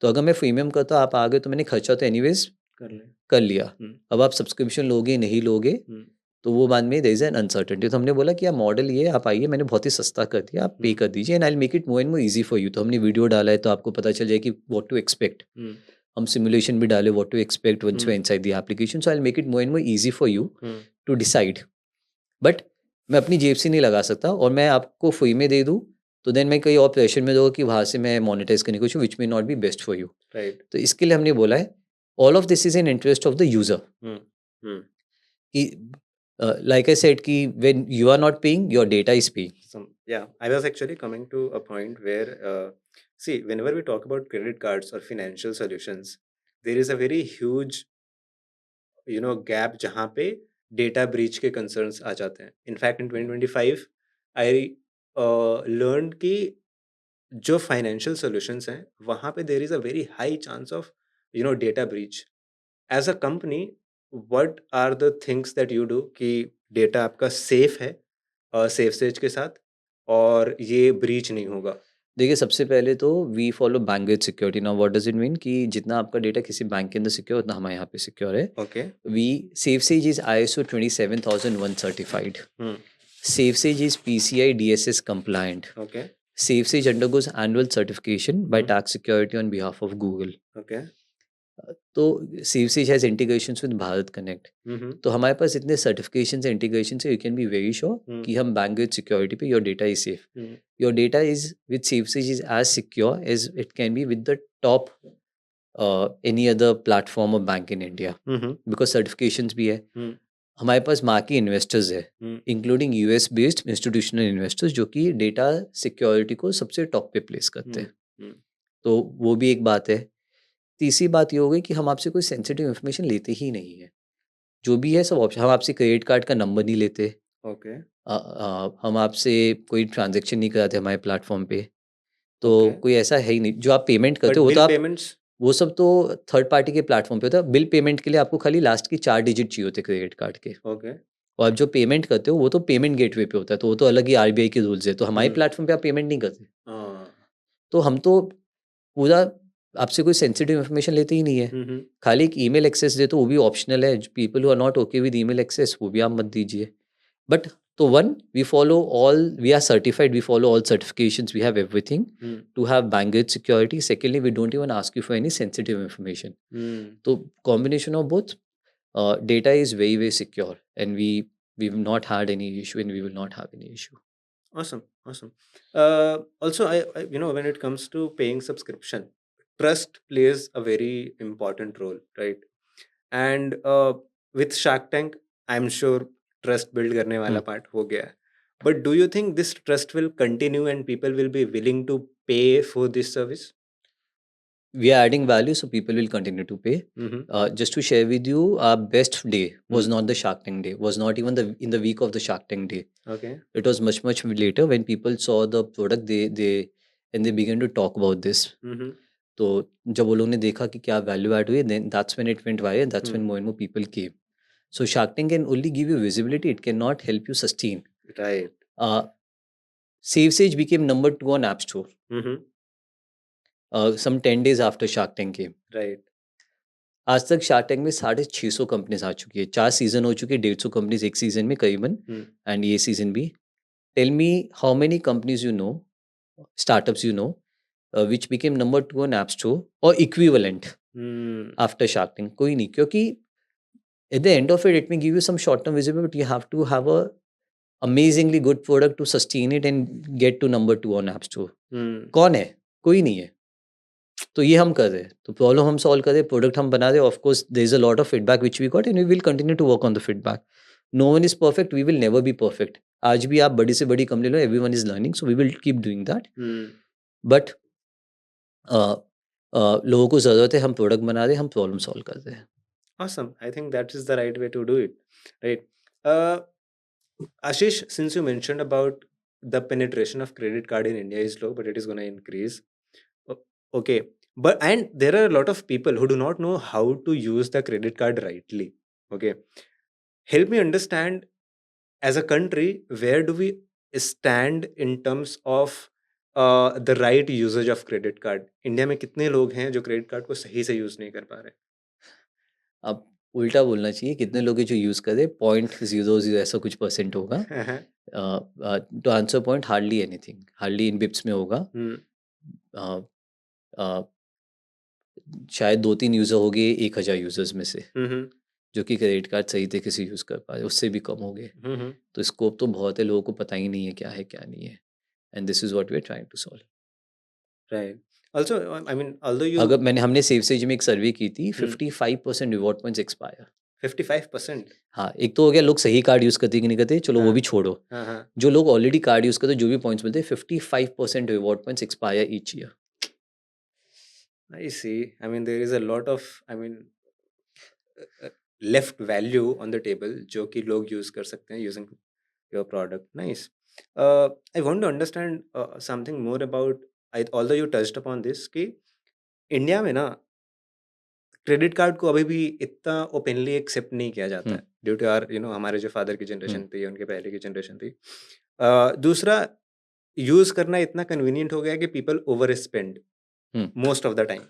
तो अगर मैं प्रीमियम करता हूँ, आप आ गए, तो मैंने खर्चा तो एनीवेज कर ले. कर लिया। हम्म. अब आप सब्सक्रिप्शन लोगे नहीं लोगे, हम्म. तो वो बाद में देयर इज एन अनसर्टेनिटी। तो हमने बोला कि आप मॉडल ये आप आइए, मैंने बहुत ही सस्ता कर दिया, आप पे कर दीजिए, and I make it more and more easy for you. तो हमने वीडियो डाला है तो आपको पता चल जाए कि व्हाट टू एक्सपेक्ट। हम्म. हम सिमुलेशन भी डाले what to expect once we inside the application. So I make it more and more easy for you hmm. To decide. But मैं अपनी जेब से नहीं लगा सकता, और मैं आपको फ्री में दे दूँ तो देन मैं कहीं और प्रेशर में दूँगा कि वहाँ से मैं मोनेटाइज करने की कोशिश, which may not be best for you. Right. तो इसके लिए हमने बोला है all of this is in interest of the user. Hmm. Hmm. कि लाइक आई सेड कि when you are not paying, your data is paying. Yeah, I was actually coming to a point where, see, whenever we talk about credit cards or financial solutions, there is a very huge, gap जहाँ पे data breach के concerns आ जाते हैं. In fact, in 2025, I learned कि जो financial solutions हैं, वहाँ पे there is a very high chance of, data breach. As a company, what are the things that you do कि data आपका safe है SafeSage के साथ और ये ब्रीच नहीं होगा? देखिए, सबसे पहले तो we follow bank grade security. Now what does it mean कि जितना आपका डेटा किसी बैंक के अंदर सिक्योर, उतना हमारे यहाँ पे सिक्योर है। Okay. We SafeSage is ISO 27001 certified. Hmm. SafeSage is PCI DSS compliant. Okay. SafeSage undergoes annual certification by tax security on behalf of Google. Okay. तो SafeSage has integrations with Bharat connect. Hmm. तो हमारे पास इतने certification से, integration से, you can be very sure कि हम bank grade security पे your data is safe. Hmm. Your data is with SafeSage is as secure as it can be with the top any other platform of bank in India, hmm. Because certifications भी है। Hmm. हमारे पास marquee investors है, हम्म. Including US based institutional investors, जो कि data security को सबसे top पे प्लेस करते हैं। हम्म. तो वो भी एक बात है। तीसरी बात ये हो गई कि हम आपसे कोई सेंसिटिव इन्फॉर्मेशन लेते ही नहीं है। जो भी है सब ऑप्शन, हम आपसे क्रेडिट कार्ड का नंबर नहीं लेते, ओके. हम आपसे कोई ट्रांजैक्शन नहीं कराते हमारे प्लेटफॉर्म पे। तो Okay. कोई ऐसा है ही नहीं। जो आप पेमेंट करते बट हो वो बिल तो आप पेमेंट्स वो सब तो थर्ड पार्टी के प्लेटफॉर्म पे होता है। बिल पेमेंट के लिए आपको खाली लास्ट की 4 डिजिट चाहिए होते क्रेडिट कार्ड के, ओके। और आप जो पेमेंट करते हो वो तो पेमेंट गेटवे पे होता है, तो वो तो अलग ही आरबीआई के रूल्स है, तो हमारे हम्म। प्लेटफॉर्म पे आप पेमेंट नहीं करते। हाँ। तो हम तो पूरा आपसे कोई सेंसिटिव इन्फॉर्मेशन लेते ही नहीं है, हम्म। खाली एक ईमेल एक्सेस दे तो वो भी ऑप्शनल है। People who are not okay with email access वो भी आप मत दीजिए। बट तो one, we follow all, we are certified, we follow all certifications, we have everything to have bank grade security. Secondly, we don't even ask you for any sensitive information. So combination of both, data is very very secure, and we've not had any issue, and we will not have any issue. Awesome, awesome. Also, I when it comes to paying subscription, trust plays a very important role, right? And with Shark Tank, I'm sure trust build करने वाला Hmm. part हो गया है. But do you think this trust will continue and people will be willing to pay for this service? We are adding value, so people will continue to pay. Just to share with you, our best day was not the Shark Tank day, was not even in the week of the Shark Tank day. Okay. It was much later when people saw the product, they began to talk about this. तो जब वो लोग ने देखा कि क्या value add हुई, then that's when it went viral, that's when more and more people came. So Shark Tank can only give you visibility, it cannot help you sustain. Right. SafeSage became number 2 on App Store some 10 days after Shark Tank came. Right. आज तक shark tank में 650 companies आ चुकी है, 4 season हो चुके, 150 companies एक season में करीबन, एंड ये सीजन भी. Tell me how many companies you know, startups you know, which became number 2 on App Store or equivalent after Shark Tank? कोई नहीं, क्योंकि at the end of it, it may give you some short-term visibility, but you have to have a amazingly good product to sustain it and get to number 2 on App Store. कौन है? कोई नहीं है. तो ये हम कर रहे हैं, तो प्रॉब्लम हम सॉल्व कर रहे हैं, प्रोडक्ट हम बना रहे हैं. Of course there is a lot of feedback which we got, and we will continue to work on the feedback. No one is perfect, we will never be perfect. आज भी आप बड़ी से बड़ी कंपनी लो, everyone is learning, so we will keep doing that. But लोगों को ज़रूरत है, हम प्रोडक्ट बना रहे हैं, हम प्रॉब्लम सॉल्व कर रहे हैं. Awesome. I think that is the right way to do it. Right. Ashish, since you mentioned about the penetration of credit card in India is low, but it is going to increase. Okay. And there are a lot of people who do not know how to use the credit card rightly. Okay. Help me understand, as a country, where do we stand in terms of the right usage of credit card? India में कितने लोग हैं जो credit card को सही से use नहीं कर पा रहे? अब उल्टा बोलना चाहिए, कितने लोग हैं जो यूज़ कर रहे हैं, 0.00 ऐसा कुछ % होगा. To answer point, hardly anything, hardly in bips में होगा. शायद 2-3 यूज़र हो गए 1000 यूज़र्स में से, जो कि क्रेडिट कार्ड सही तरीके से यूज़ कर पा रहे, उससे भी कम हो गए. तो स्कोप तो बहुत है, लोगों को पता ही नहीं है क्या नहीं है, and this is what we are trying to solve. Right. Also, I mean, although you... अगर हमने SafeSage में एक सर्वे की थी, 55% रिवॉर्ड पॉइंट्स एक्सपायर. 55%? हाँ, एक तो हो गया लोग सही कार्ड यूज़ करते कि नहीं करते, चलो वो भी छोड़ो. जो लोग ऑलरेडी कार्ड यूज़ करते, जो भी पॉइंट्स मिलते, 55% reward points expire each year. I see. I mean, there is a lot of, left value on the table जो कि लोग use कर सकते हैं using your product. Nice. I want to understand something more about, although you touched upon this, कि India में ना credit card को अभी भी इतना ओपनली एक्सेप्ट नहीं किया जाता है, ड्यू टू आर हमारे जो फादर की जनरेशन थी, उनके पहले की जनरेशन थी. दूसरा, यूज करना इतना कन्वीनियंट हो गया कि people over spend most of the time.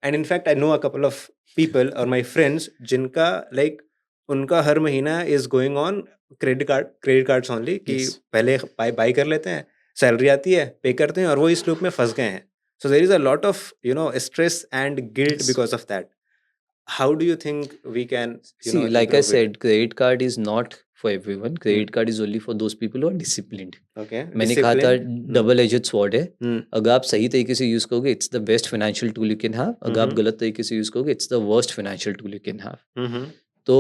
And in fact, I know a couple of people or my friends जिनका like उनका हर महीना is going on credit cards only, कि पहले बाय कर लेते हैं, सैलरी आती है, पे करते हैं, और वो इस लूप में फंस गए हैं. So there is a lot of stress and guilt because of that. How do you think we can see, like I said, credit card is not for everyone. Credit card is only for those people who are disciplined. Okay. मैंने कहा था double aged sword है. अगर आप सही तरीके से use करोगे, it's the best financial tool you can have. अगर आप गलत तरीके से यूज करोगे, it's the worst financial tool you can have. तो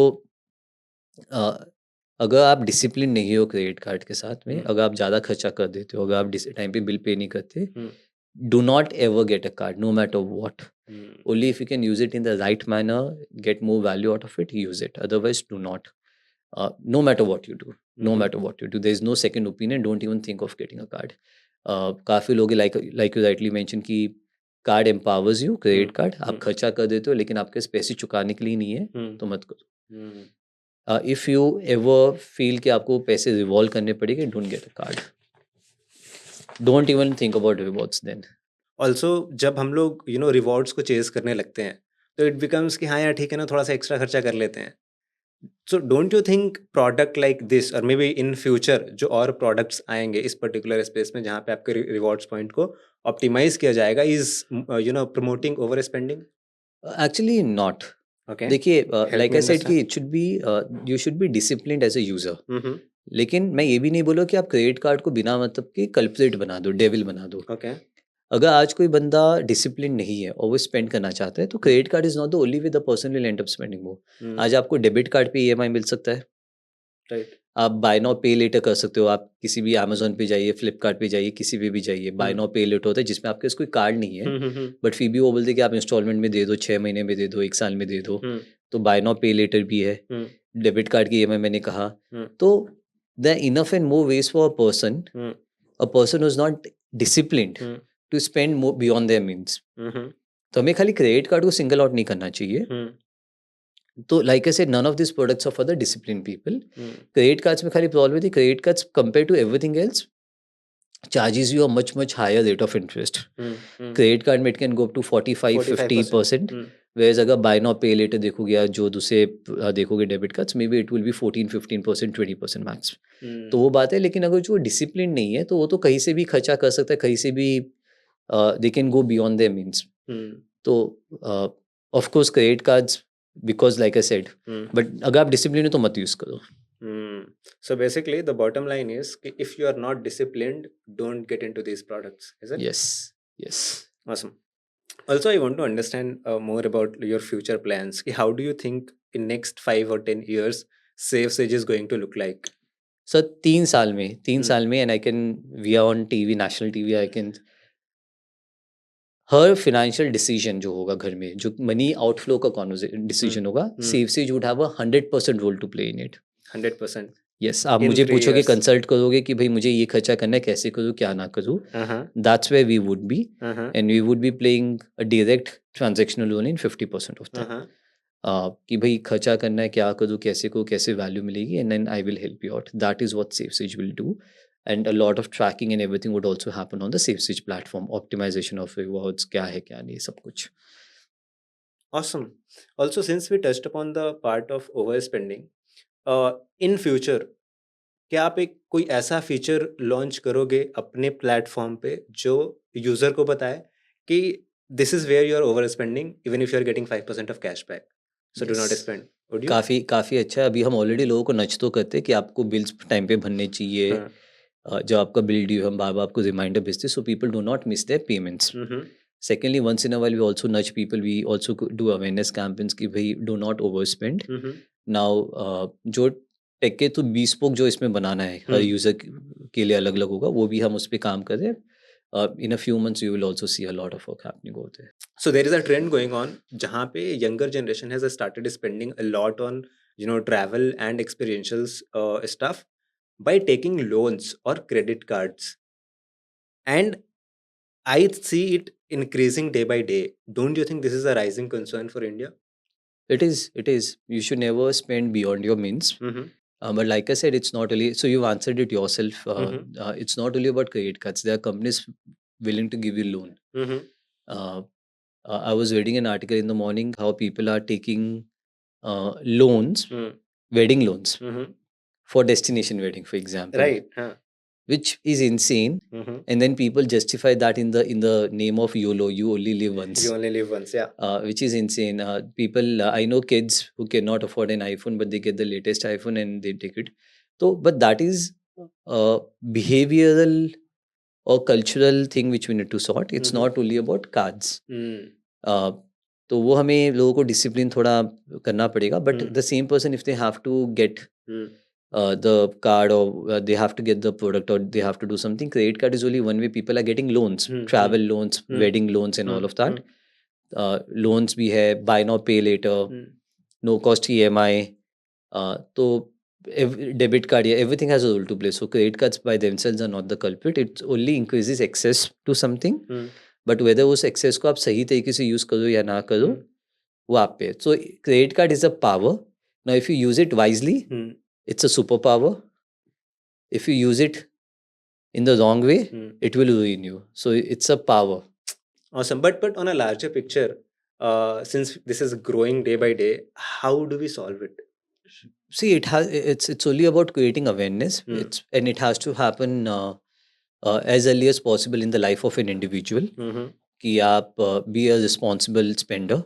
अगर आप डिसिप्लिन नहीं हो क्रेडिट कार्ड के साथ में, अगर आप ज़्यादा खर्चा कर देते हो, अगर आप टाइम पे बिल पे नहीं करते, do not ever get a card, no matter what. Only if you can use it in the right manner, get more value out of it, use it. Otherwise, do not. No matter what you do, no matter what you do, there is no second opinion. Don't even think of getting a card. काफ़ी लोग like you rightly mentioned कि card empowers you, credit card आप खर्चा कर देते हो लेकिन आपके पास पैसे चुकाने के लिए नहीं है तो मत करो। इफ़ यू एवर फील कि आपको पैसे रिवॉल्व करने पड़ेंगे, don't get a card, don't even think about rewards then. Also जब हम लोग रिवॉर्ड्स को चेज करने लगते हैं तो इट बिकम्स कि हाँ यार ठीक है ना, थोड़ा सा एक्स्ट्रा खर्चा कर लेते हैं। So don't you think product like this और मे बी इन फ्यूचर जो और प्रोडक्ट्स आएंगे इस पर्टिकुलर स्पेस में जहाँ पे आपके रिवॉर्ड्स पॉइंट को ऑप्टिमाइज किया जाएगा, is promoting over spending? Actually not. Okay, देखिए Help like me I said कि understand. You should be disciplined as a user. लेकिन मैं ये भी नहीं बोलूँ कि आप क्रेडिट कार्ड को बिना मतलब कि कल्प्रिट बना दो, डेविल बना दो। ओके, अगर आज कोई बंदा डिसिप्लिन नहीं है और वो स्पेंड करना चाहता है तो credit card is not the only way the person will end up spending more. आज आपको डेबिट कार्ड पे ईएमआई मिल सकता है, राइट, आप बाय नाउ पे लेटर कर सकते हो। आप किसी भी अमेजोन पे जाइए, फ्लिपकार्ट पे जाइए, किसी पे भी जाइए, बाय नाउ पे लेटर होता है जिसमें आपके पास कोई कार्ड नहीं है बट फिर भी वो बोलते हैं कि आप इंस्टॉलमेंट में दे दो, 6 महीने में दे दो, 1 साल में दे दो। तो बाय नाउ पे लेटर भी है, डेबिट कार्ड की ईएमआई मैंने कहा। तो the enough and more ways for a person who is not disciplined to spend more beyond their means. तो हमें खाली क्रेडिट कार्ड को सिंगल आउट नहीं करना चाहिए। तो like I said, none of this products are for the discipline people. Credit cards में खाली प्रॉब्लम थी, credit cards compare to everything else charges you a much higher rate of interest. Credit card में it can go up to 45-50%, whereas अगर buy now pay later देखोगे या जो दूसरे देखोगे debit cards may be it will be 14-15%, 20% max. तो वो बात है। लेकिन अगर जो डिसिप्लिन नहीं है तो वो तो कहीं से भी खर्चा कर सकता है, कहीं से भी they can go beyond their means. तो of course credit cards because like I said, but अगर आप डिसिप्लिन हो तो मत यूज करो। So basically the bottom line is कि if you are not disciplined, don't get into these products, is it? Yes. Awesome. Also, I want to understand more about your future plans. How do you think in next 5 or 10 years SafeSage is going to look like? Sir 3 साल में and I can, we are on TV, national TV, I can, हर financial decision जो होगा घर में, जो money outflow का decision होगा, SafeSage would have a 100% role to play in it. 100%? Yes, आप In मुझे 3 पूछोगे, years. कंसल्ट करोगे कि भाई मुझे ये खर्चा करना है, कैसे करूँ, क्या ना करूँ, that's where we would be, and we would be playing a direct transactional loan in 50% of that. कि भाई खर्चा करना है, क्या करूँ, कैसे को, कैसे वैल्यू मिलेगी, and then I will help you out. That is what SafeSage will do, and a lot of tracking and everything would also happen on the SafeSage platform, optimization of rewards, क्या है क्या नहीं, सब कुछ। Awesome. Also, since we touched upon the part of overspending, in future क्या आप एक कोई ऐसा फीचर लॉन्च करोगे अपने प्लेटफॉर्म पे जो यूजर को बताए कि this is where you are over spending even if you are getting 5% of cashback, so do not Yes. Spend? Would you? काफ़ी अच्छा है। अभी हम ऑलरेडी लोगों को नच तो करते हैं कि आपको बिल्स टाइम पे भरने चाहिए। जब आपका बिल ड्यू, हम बार बार आपको रिमाइंडर भेजते, so people do not miss their payments. Secondly, once in a while we also nudge people, we also do awareness campaigns कि भाई do not over spend. Now जो टेक के तो bespoke जो इसमें बनाना है हर यूज़र के लिए अलग अलग होगा, वो भी हम उस पर काम कर रहे हैं। In a few months you will also see a lot of work happening over there. So there is a trend going on जहाँ पे younger generation has started spending a lot on travel and experiential stuff by taking loans or credit cards, and I see it increasing day by day. Don't you think this is a rising concern for India? It is. You should never spend beyond your means. But like I said, it's not really. So you've answered it yourself. It's not only about credit cards. There are companies willing to give you loan. Uh, I was reading an article in the morning how people are taking loans, wedding loans, for destination wedding, for example, Right. which is insane. And then people justify that in the name of YOLO, you only live once. You only live once, yeah. Which is insane. People, I know kids who cannot afford an iPhone, but they get the latest iPhone and they take it. So, but that is a behavioral or cultural thing which we need to sort. It's not only about cards. तो वो हमें लोगों को discipline थोड़ा करना पड़ेगा. But the same person, if they have to get the card or they have to get the product or they have to do something, credit card is only one way. People are getting loans, travel loans, wedding loans and all of that. Loans भी है, buy now pay later, no cost EMI. तो debit card, yeah, everything has a role to play. So credit cards by themselves are not the culprit. It only increases access to something. But whether उस access को आप सही तरीके से use करो या ना करो, वो आप पे है। सो credit card is a power. Now if you use it wisely, it's a superpower. If you use it in the wrong way, it will ruin you. So it's a power. Awesome. But on a larger picture, since this is growing day by day, how do we solve it? See, it's only about creating awareness. And it has to happen as early as possible in the life of an individual. कि आप be a responsible spender,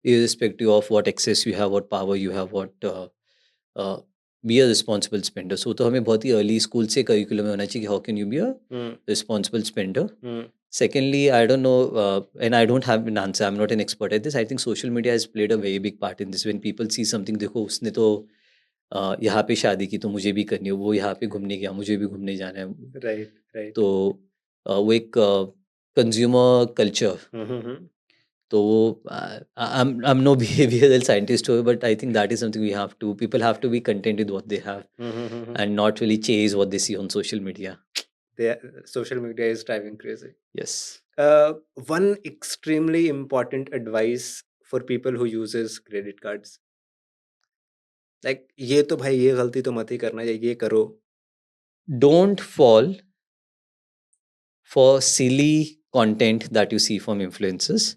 irrespective of what excess you have, what power you have, what be a responsible spender. So तो हमें बहुत ही early school से curriculum में होना चाहिए कि how can you be a responsible spender. Secondly, I don't know, and I don't have an answer. I'm not an expert at this. I think social media has played a very big part in this. When people see something, देखो उसने तो यहाँ पे शादी की तो मुझे भी करनी है, वो यहाँ पे घूमने गया मुझे भी घूमने जाना है. Right. तो वो एक कंज्यूमर कल्चर. तो I'm no behavioral scientist, but I think that is something people have to be content with what they have and not really chase what they see on social media. Social media is driving crazy. Yes. One extremely important advice for people who uses credit cards. Like ये तो भाई ये गलती तो मत ही करना, ये करो. Don't fall for silly content that you see from influencers.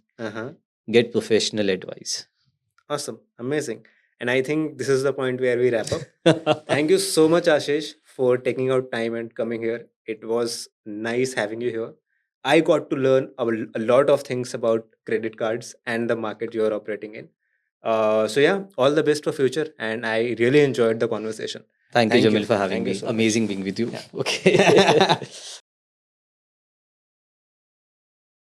Get professional advice. Awesome. Amazing. And I think this is the point where we wrap up. Thank you so much, Ashish, for taking out time and coming here. It was nice having you here. I got to learn a lot of things about credit cards and the market you're operating in. So yeah, all the best for future. And I really enjoyed the conversation. Thank you, Jamil, for having Thank you me. so much. Amazing being with you. Yeah. Okay.